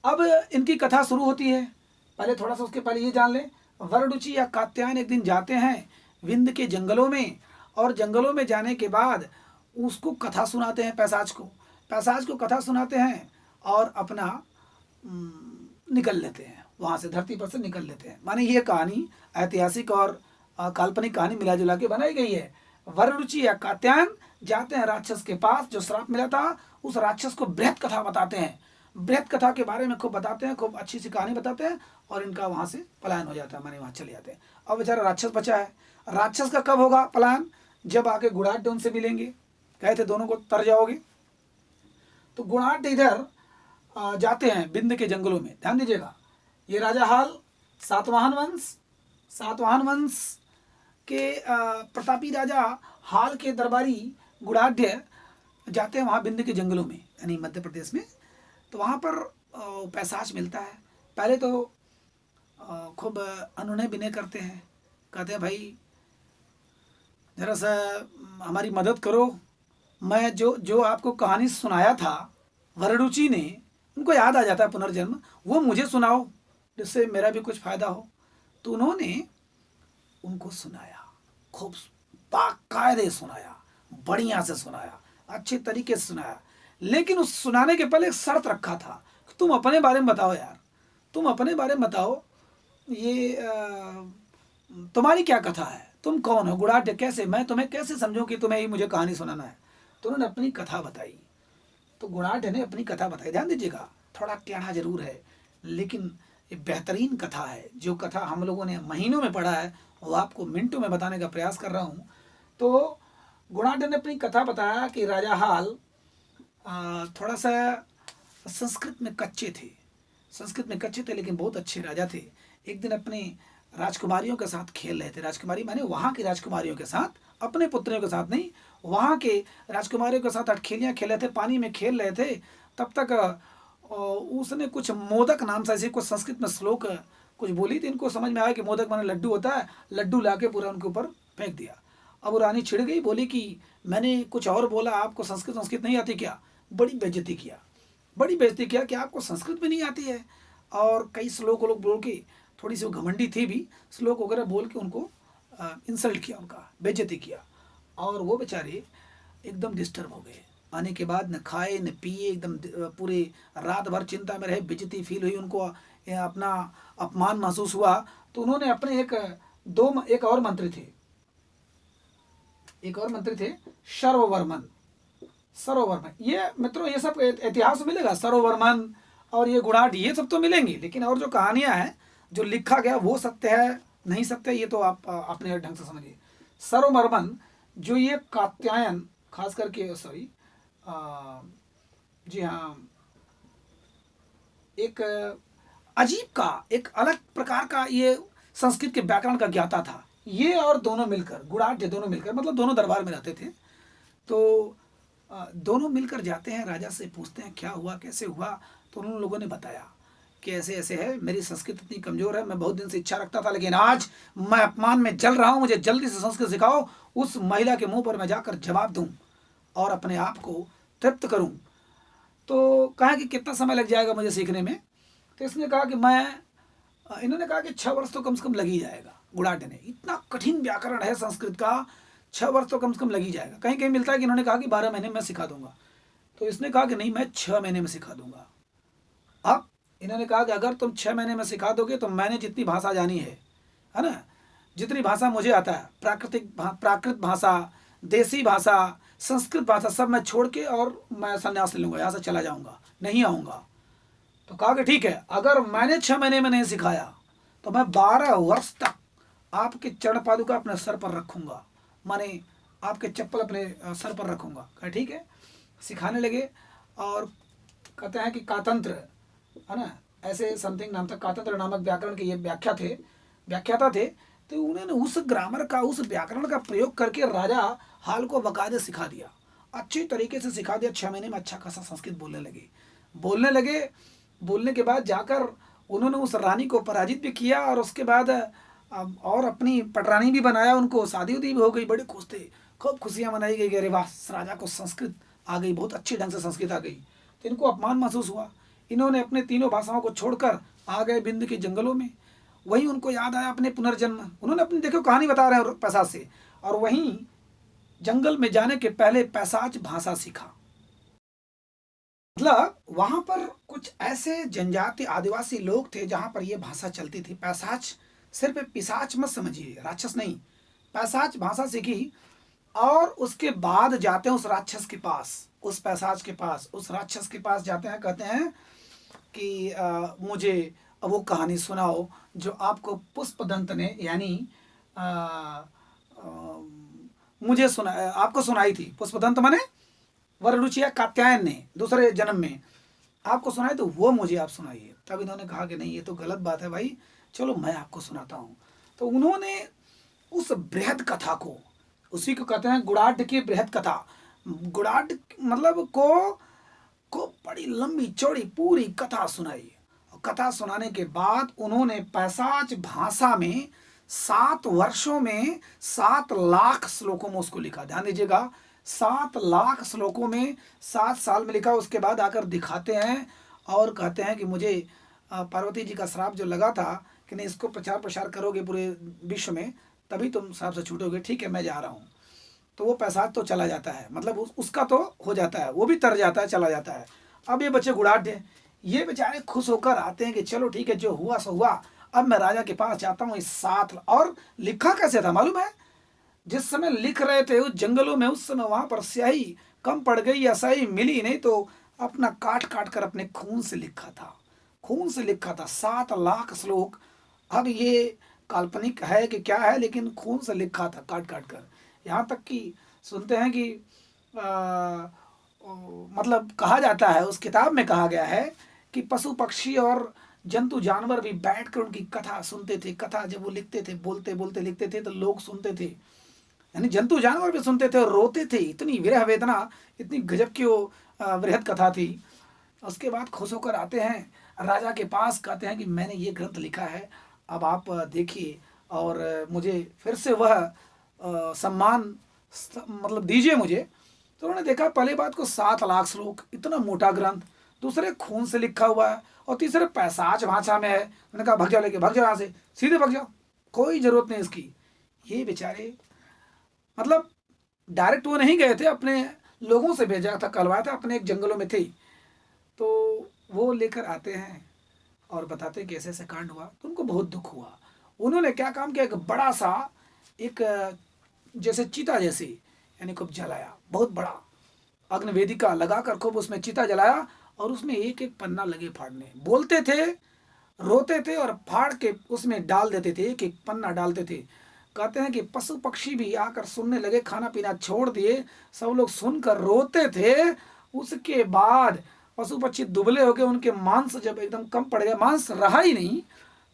अब इनकी कथा शुरू होती है। पहले थोड़ा सा उसके पहले ये जान लें, वररुचि या कात्यायन एक दिन जाते हैं विंध्य के जंगलों में, और जंगलों में जाने के बाद उसको कथा सुनाते हैं, पैसाज को कथा सुनाते हैं और अपना निकल लेते हैं, वहाँ से धरती पर से निकल लेते हैं। माने ये कहानी ऐतिहासिक और काल्पनिक कहानी मिला जुला के बनाई गई है। वररुचि या कात्यायन जाते हैं राक्षस के पास, जो श्राप मिला था, उस राक्षस को बृहत कथा बताते हैं, बृहत कथा के बारे में खूब बताते हैं, खूब अच्छी सी कहानी बताते हैं, और इनका वहाँ से पलायन हो जाता है, माने वहाँ चले जाते हैं। अब बेचारा राक्षस बचा है। राक्षस का कब होगा पलायन? जब आके गुणाढ़ उनसे मिलेंगे, कहे थे दोनों को तर जाओगे। तो गुणाढ़ इधर जाते हैं बिंद के जंगलों में। ध्यान दीजिएगा, ये राजा हाल सातवाहन वंश के प्रतापी राजा हाल के दरबारी गुणाढ़ जाते हैं वहाँ बिंद के जंगलों में, यानी मध्य प्रदेश में। तो वहाँ पर पैसाच मिलता है। पहले तो खूब अनुनय विनय करते हैं, कहते हैं भाई जरा सा हमारी मदद करो, मैं जो जो आपको कहानी सुनाया था वररुचि ने, उनको याद आ जाता है पुनर्जन्म, वो मुझे सुनाओ जिससे मेरा भी कुछ फायदा हो। तो उन्होंने उनको सुनाया, खूब बाकायदे सुनाया, बढ़िया से सुनाया, अच्छे तरीके से सुनाया। लेकिन उस सुनाने के पहले एक शर्त रखा था कि तुम अपने बारे में बताओ यार, तुम अपने बारे में बताओ, ये तुम्हारी क्या कथा है, तुम कौन हो गुड़ाढ़, कैसे मैं तुम्हें कैसे समझूं कि तुम्हें ही मुझे कहानी सुनाना है। तो उन्होंने अपनी कथा बताई। तो गुड़ाढ़ ने अपनी कथा बताई। ध्यान दीजिएगा, थोड़ा टेढ़ा जरूर है लेकिन ये बेहतरीन कथा है। जो कथा हम लोगों ने महीनों में पढ़ा है वो आपको मिनटों में बताने का प्रयास कर रहा हूँ। तो गुड़ाढ़ ने अपनी कथा बताया कि राजा हाल थोड़ा सा संस्कृत में कच्चे थे, संस्कृत में कच्चे थे लेकिन बहुत अच्छे राजा थे। एक दिन अपने राजकुमारियों के साथ खेल रहे थे, राजकुमारी माने वहाँ की राजकुमारियों के साथ, अपने पुत्रियों के साथ नहीं, वहाँ के राजकुमारियों के साथ अटखेलियाँ खेल रहे थे, पानी में खेल रहे थे। तब तक उसने कुछ मोदक नाम से ऐसे कुछ संस्कृत में श्लोक कुछ बोली थी। इनको समझ में आया कि मोदक माने लड्डू होता है, लड्डू लाके पूरा उनके ऊपर फेंक दिया। अब वो रानी छिड़ गई, बोली कि मैंने कुछ और बोला, आपको संस्कृत संस्कृत नहीं आती क्या। बड़ी बेइज्जती किया, बड़ी बेइज्जती किया कि आपको संस्कृत भी नहीं आती है। और कई श्लोक लोग बोल के, थोड़ी सी वो घमंडी थी भी, श्लोक वगैरह बोल के उनको इंसल्ट किया, उनका बेइज्जती किया। और वो बेचारे एकदम डिस्टर्ब हो गए। आने के बाद न खाए न पिए, एकदम पूरे रात भर चिंता में रहे, बेइज्जती फील हुई उनको, अपना अपमान महसूस हुआ। तो उन्होंने अपने एक और मंत्री थे, एक और मंत्री थे, सर्ववर्मन। सर्ववर्मन, ये मित्रों ये सब इतिहास में मिलेगा, सर्ववर्मन और ये गुड़ाढ़, ये सब तो मिलेंगी। लेकिन और जो कहानियां हैं, जो लिखा गया वो सत्य है नहीं सत्य, ये तो आप अपने ढंग से समझिए। सर्ववर्मन जो ये कात्यायन खास करके, सॉरी जी हाँ, एक अजीब का, एक अलग प्रकार का ये संस्कृत के व्याकरण का ज्ञाता था। ये और दोनों मिलकर, गुड़ाढ़ दोनों मिलकर, मतलब दोनों दरबार में रहते थे। तो दोनों मिलकर जाते हैं, राजा से पूछते हैं क्या हुआ कैसे हुआ। तो उन लोगों ने बताया कि ऐसे ऐसे है, मेरी संस्कृत इतनी कमज़ोर है, मैं बहुत दिन से इच्छा रखता था लेकिन आज मैं अपमान में जल रहा हूँ, मुझे जल्दी से संस्कृत सिखाओ, उस महिला के मुंह पर मैं जाकर जवाब दूँ और अपने आप को तृप्त करूँ। तो कहा कि कितना समय लग जाएगा मुझे सीखने में। तो इसने कहा कि इन्होंने कहा कि 6 वर्ष तो कम से कम लग ही जाएगा। गुड़ाढ़ ने, इतना कठिन व्याकरण है संस्कृत का, 6 वर्ष तो कम से कम लग ही जाएगा। कहीं कहीं मिलता है कि इन्होंने कहा कि 12 महीने में सिखा दूंगा। तो इसने कहा कि नहीं, मैं 6 महीने में सिखा दूंगा। अब इन्होंने कहा कि अगर तुम 6 महीने में सिखा दोगे तो मैंने जितनी भाषा जानी है ना, जितनी भाषा मुझे आता है, प्राकृत भाषा, देसी भाषा, संस्कृत भाषा, सब मैं छोड़ के और मैं संन्यास ले लूँगा, यहाँ से चला जाऊँगा, नहीं आऊँगा। तो कहा कि ठीक है, अगर मैंने 6 महीने में नहीं सिखाया तो मैं 12 वर्ष तक आपके चरण पादुका अपने सर पर रखूँगा, माने आपके चप्पल अपने सर पर रखूँगा। कहा ठीक है, सिखाने लगे। और कहते हैं कि कातंत्र, है ना, ऐसे समथिंग नाम था, कातंत्र नामक व्याकरण के ये व्याख्याता थे। तो उन्होंने उस ग्रामर का, उस व्याकरण का प्रयोग करके राजा हाल को बकायदे सिखा दिया, अच्छी तरीके से सिखा दिया। 6 महीने में अच्छा खासा संस्कृत बोलने लगे। बोलने के बाद जाकर उन्होंने उस रानी को पराजित भी किया और उसके बाद और अपनी पटरानी भी बनाया, उनको शादी उदी भी हो गई, बड़े खुश थे, खूब खुशियाँ मनाई गई। अरे वाह, राजा को संस्कृत आ गई, बहुत अच्छे ढंग से संस्कृत आ गई। तो इनको अपमान महसूस हुआ। इन्होंने अपने तीनों भाषाओं को छोड़कर आ गए बिंद के जंगलों में। वहीं उनको याद आया अपने पुनर्जन्म। उन्होंने अपनी, देखो कहानी बता रहे हैं पैसाज से, और वहीं जंगल में जाने के पहले पैसाज भाषा सीखा। मतलब वहां पर कुछ ऐसे जनजाति आदिवासी लोग थे जहां पर यह भाषा चलती थी। पैसाच, सिर्फ पिशाच मत समझिए, राक्षस नहीं, पैसाच भाषा सीखी। और उसके बाद जाते हैं उस राक्षस के पास, उस पैसाच के पास, उस राक्षस के पास जाते हैं, कहते हैं कि मुझे वो कहानी सुनाओ जो आपको पुष्पदंत ने, यानी मुझे आपको सुनाई थी। पुष्पदंत माने वररुचि या कात्यायन ने दूसरे जन्म में आपको सुनाई, तो वो मुझे आप सुनाइए। तब इन्होंने कहा कि नहीं, ये तो गलत बात है भाई, चलो मैं आपको सुनाता हूँ। तो उन्होंने उस बृहद कथा को, उसी को कहते हैं गुड़ाढ़ की बृहद कथा। गुड़ाढ़ मतलब को बड़ी लंबी चौड़ी पूरी कथा सुनाई। कथा सुनाने के बाद उन्होंने पैसाच भाषा में 7 वर्षों में 7 लाख श्लोकों में उसको लिखा। ध्यान दीजिएगा, 7 लाख श्लोकों में 7 साल में लिखा, उसके बाद आकर दिखाते हैं और कहते हैं कि मुझे पार्वती जी का श्राप जो लगा था कि नहीं इसको प्रचार प्रसार करोगे पूरे विश्व में तभी तुम श्राप से छूटोगे, ठीक है मैं जा रहा हूँ। तो वो पैसा तो चला जाता है, मतलब उसका तो हो जाता है, वो भी तर जाता है, चला जाता है। अब ये बच्चे गुड़ाढ़ हैं, ये बेचारे खुश होकर आते हैं कि चलो ठीक है जो हुआ सो हुआ, अब मैं राजा के पास जाता हूँ इस 7। और लिखा कैसे था मालूम है? जिस समय लिख रहे थे उस जंगलों में, उस समय वहां पर स्याही कम पड़ गई या स्याही मिली नहीं तो अपना काट काट कर अपने खून से लिखा था, खून से लिखा था 7 लाख श्लोक। अब ये काल्पनिक है कि क्या है, लेकिन खून से लिखा था काट काट कर। यहाँ तक कि सुनते हैं कि मतलब कहा जाता है, उस किताब में कहा गया है कि पशु पक्षी और जंतु जानवर भी बैठकर उनकी कथा सुनते थे। कथा जब वो लिखते थे, बोलते बोलते लिखते थे तो लोग सुनते थे, यानी जंतु जानवर भी सुनते थे और रोते थे। इतनी विरह वेदना, इतनी गजब की वो वृहद कथा थी। उसके बाद खुश होकर आते हैं राजा के पास, कहते हैं कि मैंने ये ग्रंथ लिखा है, अब आप देखिए और मुझे फिर से वह सम्मान मतलब दीजिए मुझे। तो उन्होंने देखा पहले बात को 7 लाख श्लोक, इतना मोटा ग्रंथ, दूसरे खून से लिखा हुआ है और तीसरे पैसाच भाषा में है। उन्होंने कहा भग जाओ, लेके भग जाओ यहाँ से, सीधे भग जाओ, कोई जरूरत नहीं इसकी। ये बेचारे मतलब डायरेक्ट वो नहीं गए थे, अपने लोगों से भेजा था, कहलवाया था, अपने एक जंगलों में थे। तो वो लेकर आते हैं और बताते हैं कि ऐसे ऐसे कांड हुआ। तो उनको बहुत दुख हुआ। उन्होंने क्या काम किया, एक बड़ा सा एक जैसे चिता जैसे, यानी खूब जलाया, बहुत बड़ा अग्निवेदिका लगाकर खूब उसमें चिता जलाया और उसमें एक एक पन्ना लगे फाड़ने। बोलते थे, रोते थे और फाड़ के उसमें डाल देते थे, एक एक पन्ना डालते थे। कहते हैं कि पशु पक्षी भी आकर सुनने लगे, खाना पीना छोड़ दिए, सब लोग सुनकर रोते थे। उसके बाद पशु पक्षी दुबले हो गए, उनके मांस जब एकदम कम पड़ गया, मांस रहा ही नहीं,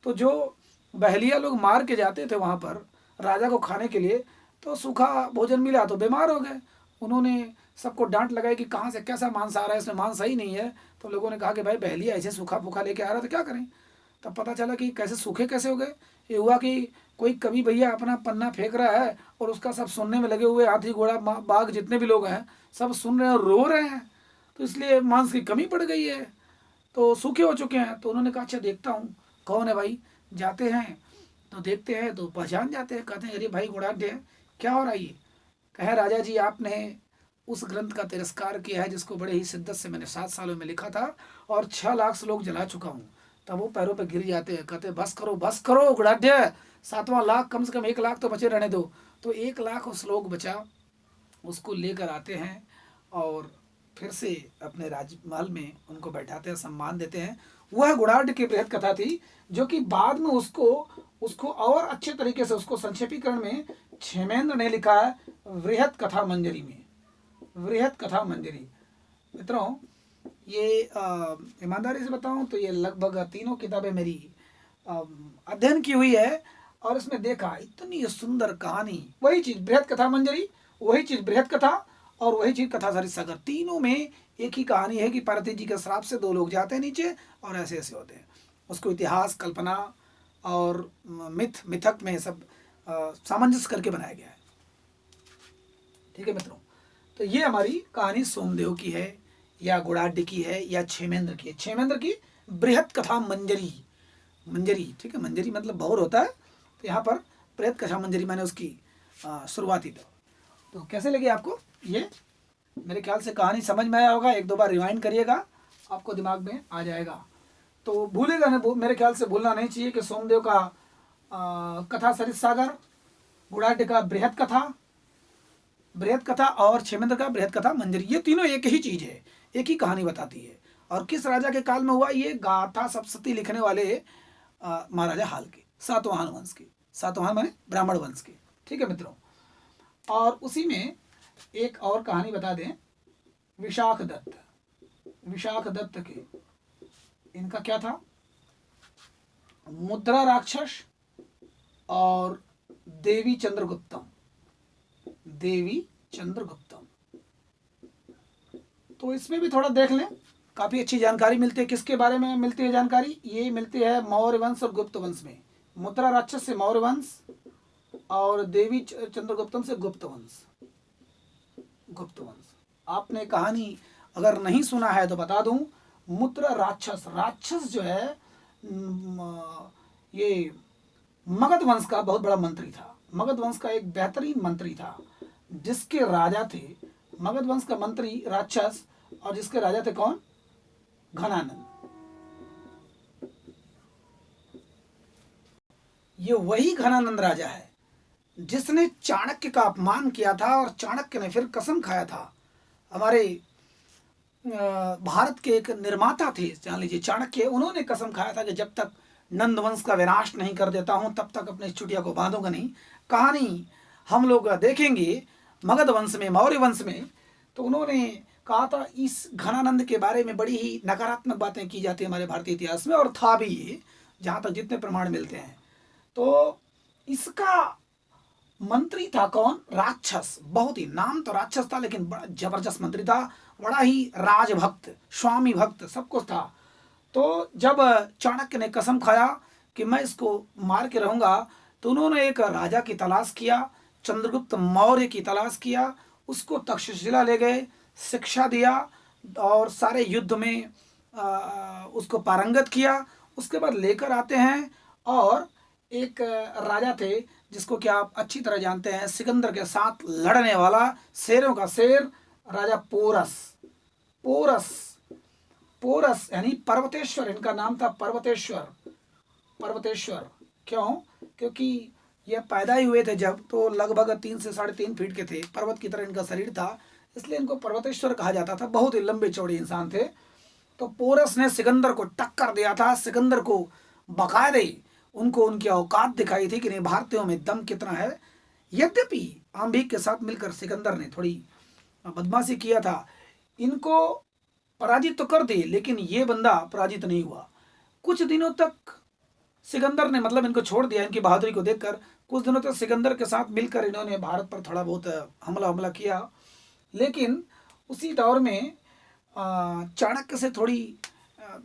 तो जो बहलिया लोग मार के जाते थे वहाँ पर राजा को खाने के लिए, तो सूखा भोजन मिला तो बीमार हो गए। उन्होंने सबको डांट लगाई कि कहाँ से कैसा मांस आ रहा है, इसमें मांस सही नहीं है। तो लोगों ने कहा कि भाई बहलिया ऐसे सूखा फूखा लेके आ रहा है तो क्या करें। तब पता चला कि कैसे सूखे कैसे हो गए। ये हुआ कि कोई कवि भैया अपना पन्ना फेंक रहा है और उसका सब सुनने में लगे हुए हाथी घोड़ा बाघ जितने भी लोग हैं सब सुन रहे हैं और रो रहे हैं, तो इसलिए मांस की कमी पड़ गई है, तो सूखे हो चुके हैं। तो उन्होंने कहा अच्छा देखता हूँ कौन है भाई। जाते हैं तो देखते हैं तो पहचान जाते हैं, कहते हैं अरे भाई गुड़ाढ़ है, क्या हो रहा है ये। कहे राजा जी आपने उस ग्रंथ का तिरस्कार किया है जिसको बड़े ही शिद्दत से मैंने 7 सालों में लिखा था और 6 लाख श्लोक जला चुका हूँ। तब वो पैरों पे गिर जाते हैं, कहते बस करो गुड़ाढ़, 7वां लाख कम से कम 1 लाख तो बचे रहने दो। तो 1 लाख श्लोक बचा, उसको लेकर आते हैं और फिर से अपने राजमहल में उनको बैठाते हैं, सम्मान देते हैं। वह गुड़ाढ़ की बृहद कथा थी जो कि बाद में उसको और अच्छे तरीके से उसको संक्षेपीकरण में क्षेमेंद्र ने लिखा है वृहद कथा मंजरी में, वृहद कथा मंजरी। मित्रों ये ईमानदारी से बताऊं तो ये लगभग तीनों किताबें मेरी अध्ययन की हुई है और इसमें देखा इतनी सुंदर कहानी। वही चीज बृहद कथा मंजरी, वही चीज बृहद कथा और वही चीज कथा सरित सागर, तीनों में एक ही कहानी है कि पार्वती जी के श्राप से 2 लोग जाते हैं नीचे और ऐसे ऐसे होते हैं। उसको इतिहास कल्पना और मिथक में सब सामंजस्य करके बनाया गया है। ठीक है मित्रों, तो ये हमारी कहानी सोमदेव की है या गुड़ाढ़ की है या क्षेमेंद्र की है। क्षेमेंद्र की बृहद कथा मंजरी, मंजरी ठीक है, मंजरी मतलब भौर होता है, तो यहाँ पर बृहद कथा मंजरी मैंने उसकी शुरुआती तो कैसे लगी आपको ये? मेरे ख्याल से कहानी समझ में आया होगा, 1-2 बार रिवाइंड करिएगा, आपको दिमाग में आ जाएगा। तो भूलेगा नहीं, मेरे ख्याल से भूलना नहीं चाहिए कि सोमदेव का कथा सरित सागर, गुड़ाढ़ का बृहद कथा और क्षेमेंद्र का बृहद कथा मंजरी, ये तीनों एक ही चीज है, एक ही कहानी बताती है। और किस राजा के काल में हुआ, ये गाथा सप्तशती लिखने वाले महाराजा हाल के, सातवाहन वंश के, सातवाहन माने ब्राह्मण वंश के। ठीक है मित्रों, और उसी में एक और कहानी बता दें, विशाख दत्त के, इनका क्या था, मुद्रा राक्षस और देवी चंद्रगुप्तम। तो इसमें भी थोड़ा देख लें, काफी अच्छी जानकारी मिलती है। किसके बारे में मिलती है जानकारी? ये मिलती है मौर्य वंश और गुप्त वंश में। मुद्रा राक्षस से मौर्य वंश और देवी चंद्रगुप्तम से गुप्त वंश। गुप्त वंश। आपने कहानी अगर नहीं सुना है तो बता दूं, मुद्रा राक्षस, राक्षस जो है ये मगध वंश का बहुत बड़ा मंत्री था। मगध वंश का एक बेहतरीन मंत्री था, जिसके राजा थे मगध वंश का मंत्री राक्षस, और जिसके राजा थे कौन? घनानंद। ये वही घनानंद राजा है जिसने चाणक्य का अपमान किया था, और चाणक्य ने फिर कसम खाया था। हमारे भारत के एक निर्माता थे, जान लीजिए चाणक्य, उन्होंने कसम खाया था कि जब तक नंद वंश का विनाश नहीं कर देता हूं तब तक अपने चुटिया को बांधूंगा नहीं। कहानी हम लोग देखेंगे मगध वंश में, मौर्य वंश में, तो उन्होंने कहा था। इस घनानंद के बारे में बड़ी ही नकारात्मक बातें की जाती है हमारे भारतीय इतिहास में, और था भी ये, जहाँ तक जितने प्रमाण मिलते हैं। तो इसका मंत्री था कौन? राक्षस। बहुत ही, नाम तो राक्षस था लेकिन बड़ा जबरदस्त मंत्री था, बड़ा ही राजभक्त, स्वामी भक्त, सब कुछ था। तो जब चाणक्य ने कसम खाया कि मैं इसको मार के रहूंगा, तो उन्होंने एक राजा की तलाश किया, चंद्रगुप्त मौर्य की तलाश किया, उसको तक्षशिला ले गए, शिक्षा दिया और सारे युद्ध में उसको पारंगत किया। उसके बाद लेकर आते हैं, और एक राजा थे जिसको कि आप अच्छी तरह जानते हैं, सिकंदर के साथ लड़ने वाला, शेरों का शेर, राजा पोरस। पोरस, पोरस यानी पर्वतेश्वर, इनका नाम था पर्वतेश्वर। पर्वतेश्वर क्यों? क्योंकि ये पैदा ही हुए थे जब, तो लगभग 3 से 3.5 फीट के थे, पर्वत की तरह इनका शरीर था, इसलिए इनको पर्वतेश्वर कहा जाता था। बहुत ही लंबे चौड़े इंसान थे। तो पोरस ने सिकंदर को टक्कर दिया था, सिकंदर को बाकायदे उनको उनकी औकात दिखाई थी कि नहीं, भारतीयों में दम कितना है। यद्यपि आम्भिक के साथ मिलकर सिकंदर ने थोड़ी बदमाशी किया था, इनको पराजित तो कर दी, लेकिन ये बंदा पराजित नहीं हुआ। कुछ दिनों तक सिकंदर ने मतलब इनको छोड़ दिया, इनकी बहादुरी को देखकर। कुछ दिनों तक सिकंदर के साथ मिलकर इन्होंने भारत पर थोड़ा बहुत हमला किया, लेकिन उसी दौर में चाणक्य से थोड़ी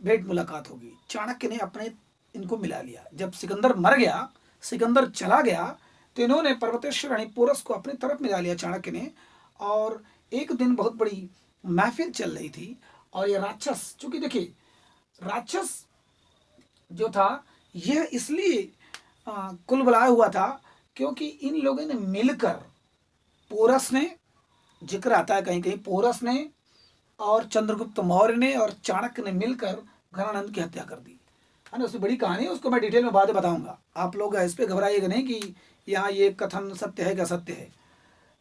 भेंट मुलाकात होगी। चाणक्य ने अपने इनको मिला लिया। जब सिकंदर मर गया, सिकंदर चला गया, तो इन्होंने पर्वतेश्वर यानी पोरस को अपनी तरफ मिला लिया चाणक्य ने। और एक दिन बहुत बड़ी महफिल चल रही थी, और ये राक्षस, चूंकि देखिए राक्षस जो था यह इसलिए कुल बुलाया हुआ था क्योंकि इन लोगों ने मिलकर, पोरस ने, जिक्र आता है कहीं कहीं, पोरस ने और चंद्रगुप्त मौर्य ने और चाणक्य ने मिलकर घनानंद की हत्या कर दी, है ना। उसकी बड़ी कहानी है, उसको मैं डिटेल में बाद में बताऊंगा। आप लोग इस पर घबराइएगा नहीं कि यहाँ ये कथन सत्य है क्या सत्य है।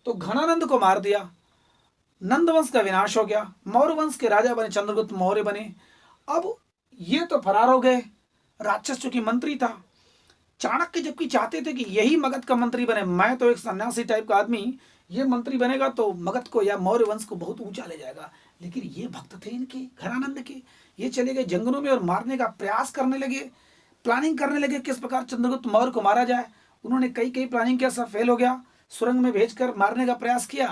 तो घनानंद को मार दिया, नंद वंश का विनाश हो गया, मौर्य वंश के राजा बने चंद्रगुप्त मौर्य बने। अब ये तो फरार हो गए, राक्षस चूंकि मंत्री था। चाणक्य जबकि चाहते थे कि यही मगध का मंत्री बने, मैं तो एक सन्यासी टाइप का आदमी, ये मंत्री बनेगा तो मगध को या मौर्य वंश को बहुत ऊंचा ले जाएगा। लेकिन ये भक्त थे इनके, घनानंद के, ये चले गए जंगलों में और मारने का प्रयास करने लगे, प्लानिंग करने लगे किस प्रकार चंद्रगुप्त मौर्य को मारा जाए। उन्होंने कई प्लानिंग किया, सब फेल हो गया। सुरंग में भेजकर मारने का प्रयास किया,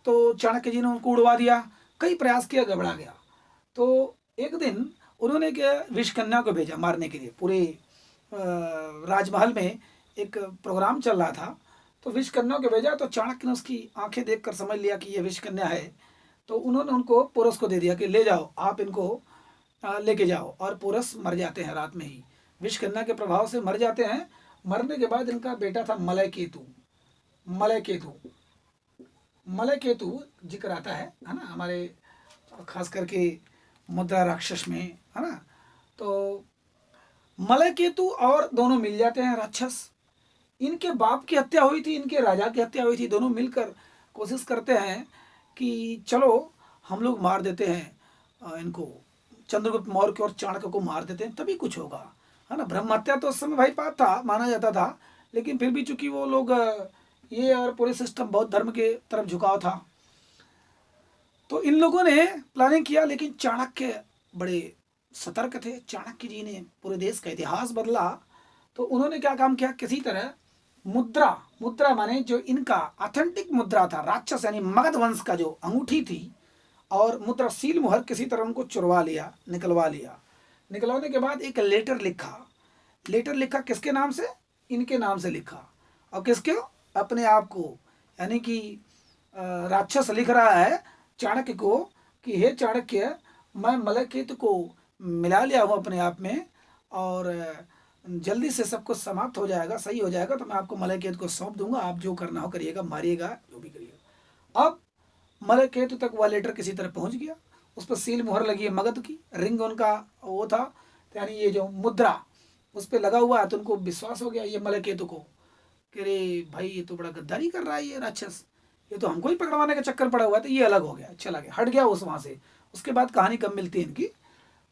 तो चाणक्य जी ने उनको उड़वा दिया। कई प्रयास किया, गड़बड़ा गया। तो एक दिन उन्होंने क्या, विषकन्या को भेजा मारने के लिए। पूरे राजमहल में एक प्रोग्राम चल रहा था, तो विषकन्या को भेजा। तो चाणक्य ने उसकी आंखें देखकर समझ लिया कि ये विषकन्या है, तो उन्होंने उनको पोरस को दे दिया कि ले जाओ, आप इनको लेके जाओ। और पोरस मर जाते हैं रात में ही, विषकन्या के प्रभाव से मर जाते हैं। मरने के बाद इनका बेटा था मलयकेतु। मलयकेतु, मलयकेतु जिक्र आता है ना, हमारे खास करके मुद्रा राक्षस में, है ना। तो मलयकेतु और दोनों मिल जाते हैं राक्षस। इनके बाप की हत्या हुई थी, इनके राजा की हत्या हुई थी। दोनों मिलकर कोशिश करते हैं कि चलो हम लोग मार देते हैं इनको, चंद्रगुप्त मौर्य को और चाणक्य को मार देते हैं, तभी कुछ होगा, है ना। ब्रह्म हत्या तो उस समय भाई पाप था, माना जाता था, लेकिन फिर भी चूंकि वो लोग ये और पूरे सिस्टम बौद्ध धर्म के तरफ झुकाव था, तो इन लोगों ने प्लानिंग किया। लेकिन चाणक्य बड़े सतर्क थे। चाणक्य जी ने पूरे देश का इतिहास बदला। तो उन्होंने क्या काम किया, किसी तरह मुद्रा, मुद्रा माने जो इनका ऑथेंटिक मुद्रा था, राक्षस यानी मगध वंश का जो अंगूठी थी, और मुद्रा सील मुहर किसी तरह उनको चुरवा लिया, निकलवा लिया। निकलवाने के बाद एक लेटर लिखा। लेटर लिखा किसके नाम से? इनके नाम से लिखा। और किसके? अपने आप को, यानी कि राक्षस लिख रहा है चाणक्य को कि हे चाणक्य, मैं मलकेतु को मिला लिया हूँ अपने आप में, और जल्दी से सब कुछ समाप्त हो जाएगा, सही हो जाएगा, तो मैं आपको मलकेतु को सौंप दूंगा, आप जो करना हो करिएगा, मारिएगा, जो भी करिएगा। अब मलकेतु तक वह लेटर किसी तरह पहुंच गया, उस पर सील मुहर लगी है मगध की, रिंग उनका वो था, यानी ये जो मुद्रा उस पर लगा हुआ है, तो उनको विश्वास हो गया ये मलकेतु को कि अरे भाई ये तो बड़ा गद्दारी कर रहा है ये राक्षस, ये तो हमको ही पकड़वाने का चक्कर पड़ा हुआ है। तो ये अलग हो गया, चला गया, हट गया उस वहाँ से। उसके बाद कहानी कब मिलती है इनकी,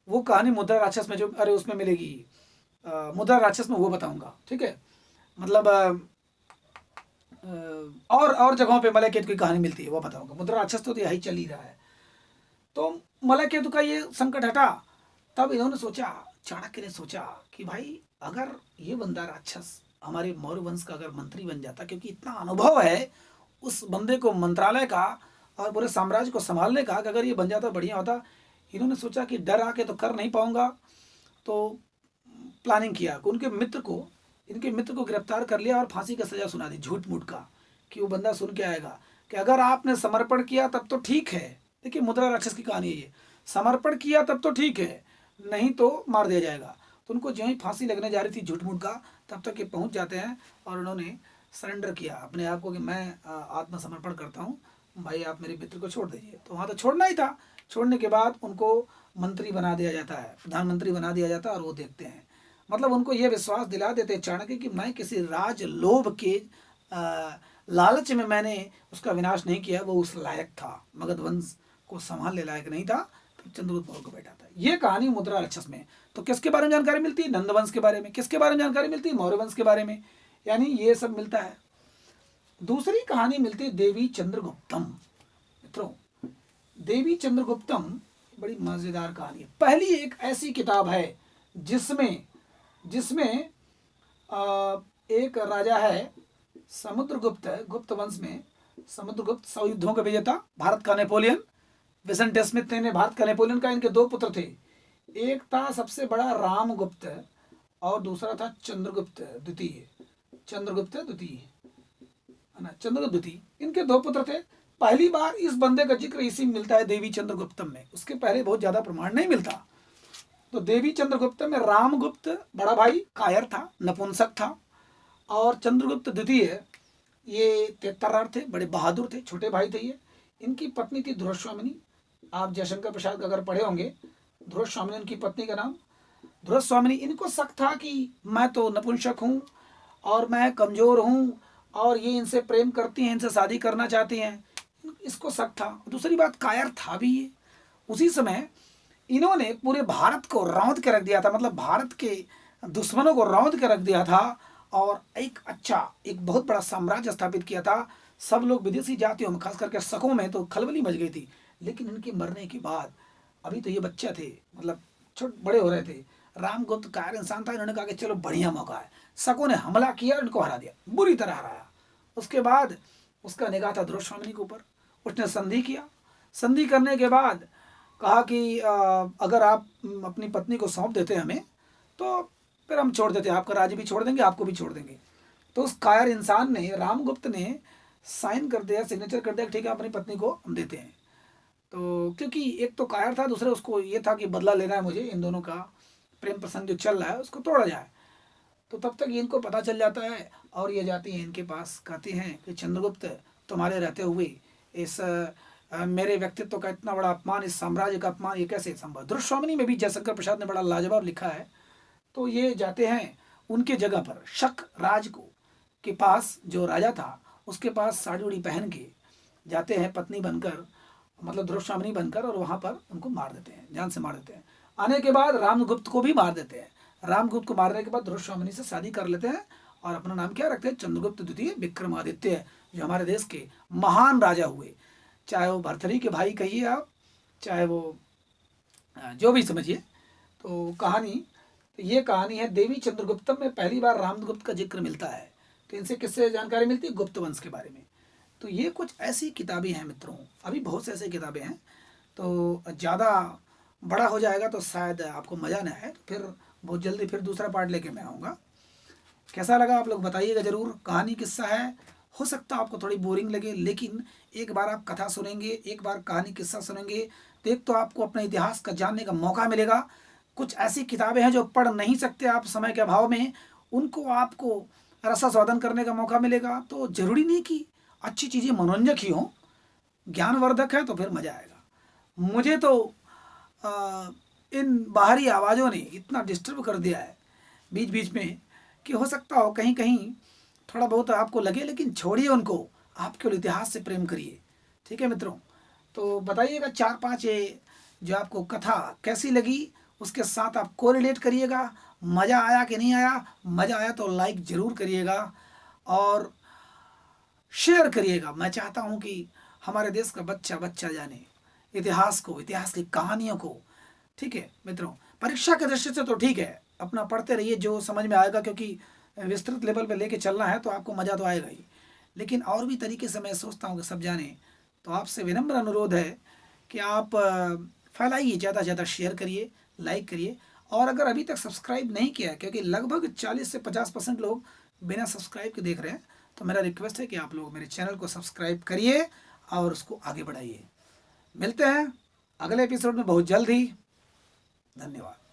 वो कहानी मुद्रा राक्षस में, जो अरे उसमें मिलेगी, मुद्रा राक्षस में, वो बताऊंगा, ठीक है। मतलब और जगहों पे मलकेतु की कहानी मिलती है, वो बताऊंगा। मुद्रा राक्षस तो यही चल ही रहा है। तो मलकेतु का ये संकट हटा, तब इन्होंने सोचा, चाणक्य ने सोचा कि भाई अगर ये बंदा राक्षस हमारे मौर्य वंश का अगर मंत्री बन जाता, क्योंकि इतना अनुभव है उस बंदे को मंत्रालय का और पूरे साम्राज्य को संभालने का, कि अगर ये बन जाता बढ़िया होता। इन्होंने सोचा कि डर आके तो कर नहीं पाऊंगा, तो प्लानिंग किया कि इनके मित्र को गिरफ्तार कर लिया और फांसी का सजा सुना दी, झूठ मूठ का, कि वो बंदा सुन के आएगा कि अगर आपने समर्पण किया तब तो ठीक है। देखिए मुद्रा राक्षस की कहानी है ये, समर्पण किया तब तो ठीक है, नहीं तो मार दिया जाएगा। तो उनको जो ही फांसी लगने जा रही थी झूठ मूठ का, तब तक ये पहुंच जाते हैं और उन्होंने सरेंडर किया अपने आप को कि मैं आत्मसमर्पण करता हूँ, भाई आप मेरे मित्र को छोड़ दीजिए। तो वहाँ तो छोड़ना ही था। छोड़ने के बाद उनको मंत्री बना दिया जाता है, प्रधानमंत्री बना दिया जाता है, और वो देखते हैं, मतलब उनको ये विश्वास दिला देते हैं चाणक्य कि मैं किसी राज लोभ के लालच में मैंने उसका विनाश नहीं किया, वो उस लायक था, मगध वंश को संभालने लायक नहीं था, तो चंद्रगुप्त मौर्य को बैठा था। ये कहानी मुद्रा राक्षस में। तो किसके बारे में जानकारी मिलती है, नंद वंश के बारे में। किसके बारे में जानकारी मिलती है, मौर्य वंश के बारे में, यानी ये सब मिलता है। दूसरी कहानी मिलती है देवी चंद्रगुप्तम। मित्रों, देवी चंद्रगुप्तम बड़ी मजेदार कहानी है। पहली एक ऐसी किताब है जिसमें एक राजा है समुद्रगुप्त, गुप्त वंश में समुद्रगुप्त, 100 युद्धों का विजेता, भारत का नेपोलियन, विंसेंट स्मिथ ने भारत का नेपोलियन का। इनके दो पुत्र थे, एक था सबसे बड़ा रामगुप्त और दूसरा था चंद्रगुप्त द्वितीय, चंद्रगुप्त द्वितीय। इनके दो पुत्र थे। पहली बार इस बंदे का जिक्र इसी में मिलता है देवी चंद्रगुप्तम में, उसके पहले बहुत ज्यादा प्रमाण नहीं मिलता। तो देवी चंद्रगुप्तम में रामगुप्त बड़ा भाई कायर था, नपुंसक था, और चंद्रगुप्त द्वितीय ये तेतर्रार थे, बड़े बहादुर थे, छोटे भाई थे ये। इनकी पत्नी थी ध्रुवस्वामिनी। आप जयशंकर प्रसाद अगर पढ़े होंगे, ध्रुवस्वामिनी उनकी पत्नी का नाम, ध्रुवस्वामिनी। इनको शक था कि मैं तो नपुंसक हूँ और मैं कमजोर हूँ, और ये इनसे प्रेम करती हैं, इनसे शादी करना चाहती हैं, इसको शक था। दूसरी बात कायर था भी ये। उसी समय इन्होंने पूरे भारत को रौंद के रख दिया था, मतलब भारत के दुश्मनों को रौंद के रख दिया था, और एक बहुत बड़ा साम्राज्य स्थापित किया था। सब लोग विदेशी जातियों में, खास करके शकों में तो खलबली मच गई थी। लेकिन इनके मरने के बाद, अभी तो ये बच्चे थे, मतलब बड़े हो रहे थे, रामगुप्त कायर इंसान था, इन्होंने कहा कि चलो बढ़िया मौका है। शकों ने हमला किया, इनको हरा दिया, बुरी तरह हराया। उसके बाद उसका निगाह था ध्रुवस्वामिनी के ऊपर, उसने संधि किया। संधि करने के बाद कहा कि अगर आप अपनी पत्नी को सौंप देते हमें, तो फिर हम छोड़ देते हैं, आपका राज्य भी छोड़ देंगे, आपको भी छोड़ देंगे। तो उस कायर इंसान ने, रामगुप्त ने साइन कर दिया, सिग्नेचर कर दिया, ठीक है अपनी पत्नी को हम देते हैं। तो क्योंकि एक तो कायर था, दूसरे उसको ये था कि बदला लेना है मुझे, इन दोनों का प्रेम प्रसंग जो चल रहा है उसको तोड़ा जाए। तो तब तक इनको पता चल जाता है, और ये जाती हैं इनके पास, कहती हैं कि चंद्रगुप्त तुम्हारे रहते हुए इस मेरे व्यक्तित्व का इतना बड़ा अपमान, इस साम्राज्य का अपमान, ये कैसे संभव। ध्रुवस्वामिनी में भी जयशंकर प्रसाद ने बड़ा लाजवाब लिखा है। तो ये जाते हैं उनके जगह पर, शक राज को के पास, जो राजा था उसके पास साड़ी उड़ी पहन के जाते हैं, पत्नी बनकर, मतलब ध्रुवस्वामिनी बनकर, और वहाँ पर उनको मार देते हैं, जान से मार देते हैं। आने के बाद रामगुप्त को भी मार देते हैं। रामगुप्त को मारने के बाद ध्रुवस्वामिनी से शादी कर लेते हैं, और अपना नाम क्या रखते हैं, चंद्रगुप्त द्वितीय विक्रमादित्य, जो हमारे देश के महान राजा हुए। चाहे वो भर्तृहरि के भाई कहिए आप, चाहे वो जो भी समझिए। तो कहानी, ये कहानी है देवी चंद्रगुप्तम में। पहली बार रामगुप्त का जिक्र मिलता है। तो इनसे किससे जानकारी मिलती है, गुप्त वंश के बारे में। तो ये कुछ ऐसी किताबें हैं मित्रों, अभी बहुत से ऐसी किताबें हैं। तो ज़्यादा बड़ा हो जाएगा तो शायद आपको मज़ा ना आए, तो फिर बहुत जल्दी फिर दूसरा पार्ट लेके मैं आऊँगा। कैसा लगा आप लोग बताइएगा ज़रूर। कहानी किस्सा है, हो सकता है आपको थोड़ी बोरिंग लगे, लेकिन एक बार आप कथा सुनेंगे, एक बार कहानी किस्सा सुनेंगे, तो एक तो आपको अपने इतिहास का जानने का मौका मिलेगा। कुछ ऐसी किताबें हैं जो पढ़ नहीं सकते आप समय के अभाव में, उनको आपको रसास्वादन करने का मौका मिलेगा। तो ज़रूरी नहीं कि अच्छी चीज़ें मनोरंजक ही हों, ज्ञानवर्धक है तो फिर मज़ा आएगा। मुझे तो इन बाहरी आवाज़ों ने इतना डिस्टर्ब कर दिया है बीच बीच में कि हो सकता हो कहीं कहीं थोड़ा बहुत आपको लगे, लेकिन छोड़िए उनको, आप केवल इतिहास से प्रेम करिए। ठीक है मित्रों, तो बताइएगा 4-5 ये जो आपको कथा कैसी लगी, उसके साथ आप कोरिलेट करिएगा। मज़ा आया कि नहीं आया? मज़ा आया तो लाइक ज़रूर करिएगा और शेयर करिएगा। मैं चाहता हूँ कि हमारे देश का बच्चा बच्चा जाने इतिहास को, इतिहास की कहानियों को। ठीक है मित्रों, परीक्षा के दृष्टि से तो ठीक है, अपना पढ़ते रहिए जो समझ में आएगा, क्योंकि विस्तृत लेवल पे लेके चलना है तो आपको मज़ा तो आएगा ही। लेकिन और भी तरीके से मैं सोचता हूँ कि सब जाने, तो आपसे विनम्र अनुरोध है कि आप फैलाइए, ज़्यादा से ज़्यादा शेयर करिए, लाइक करिए। और अगर अभी तक सब्सक्राइब नहीं किया है, क्योंकि लगभग 40 से 50% लोग बिना सब्सक्राइब के देख रहे हैं, तो मेरा रिक्वेस्ट है कि आप लोग मेरे चैनल को सब्सक्राइब करिए और उसको आगे बढ़ाइए। मिलते हैं अगले एपिसोड में बहुत जल्द ही। धन्यवाद।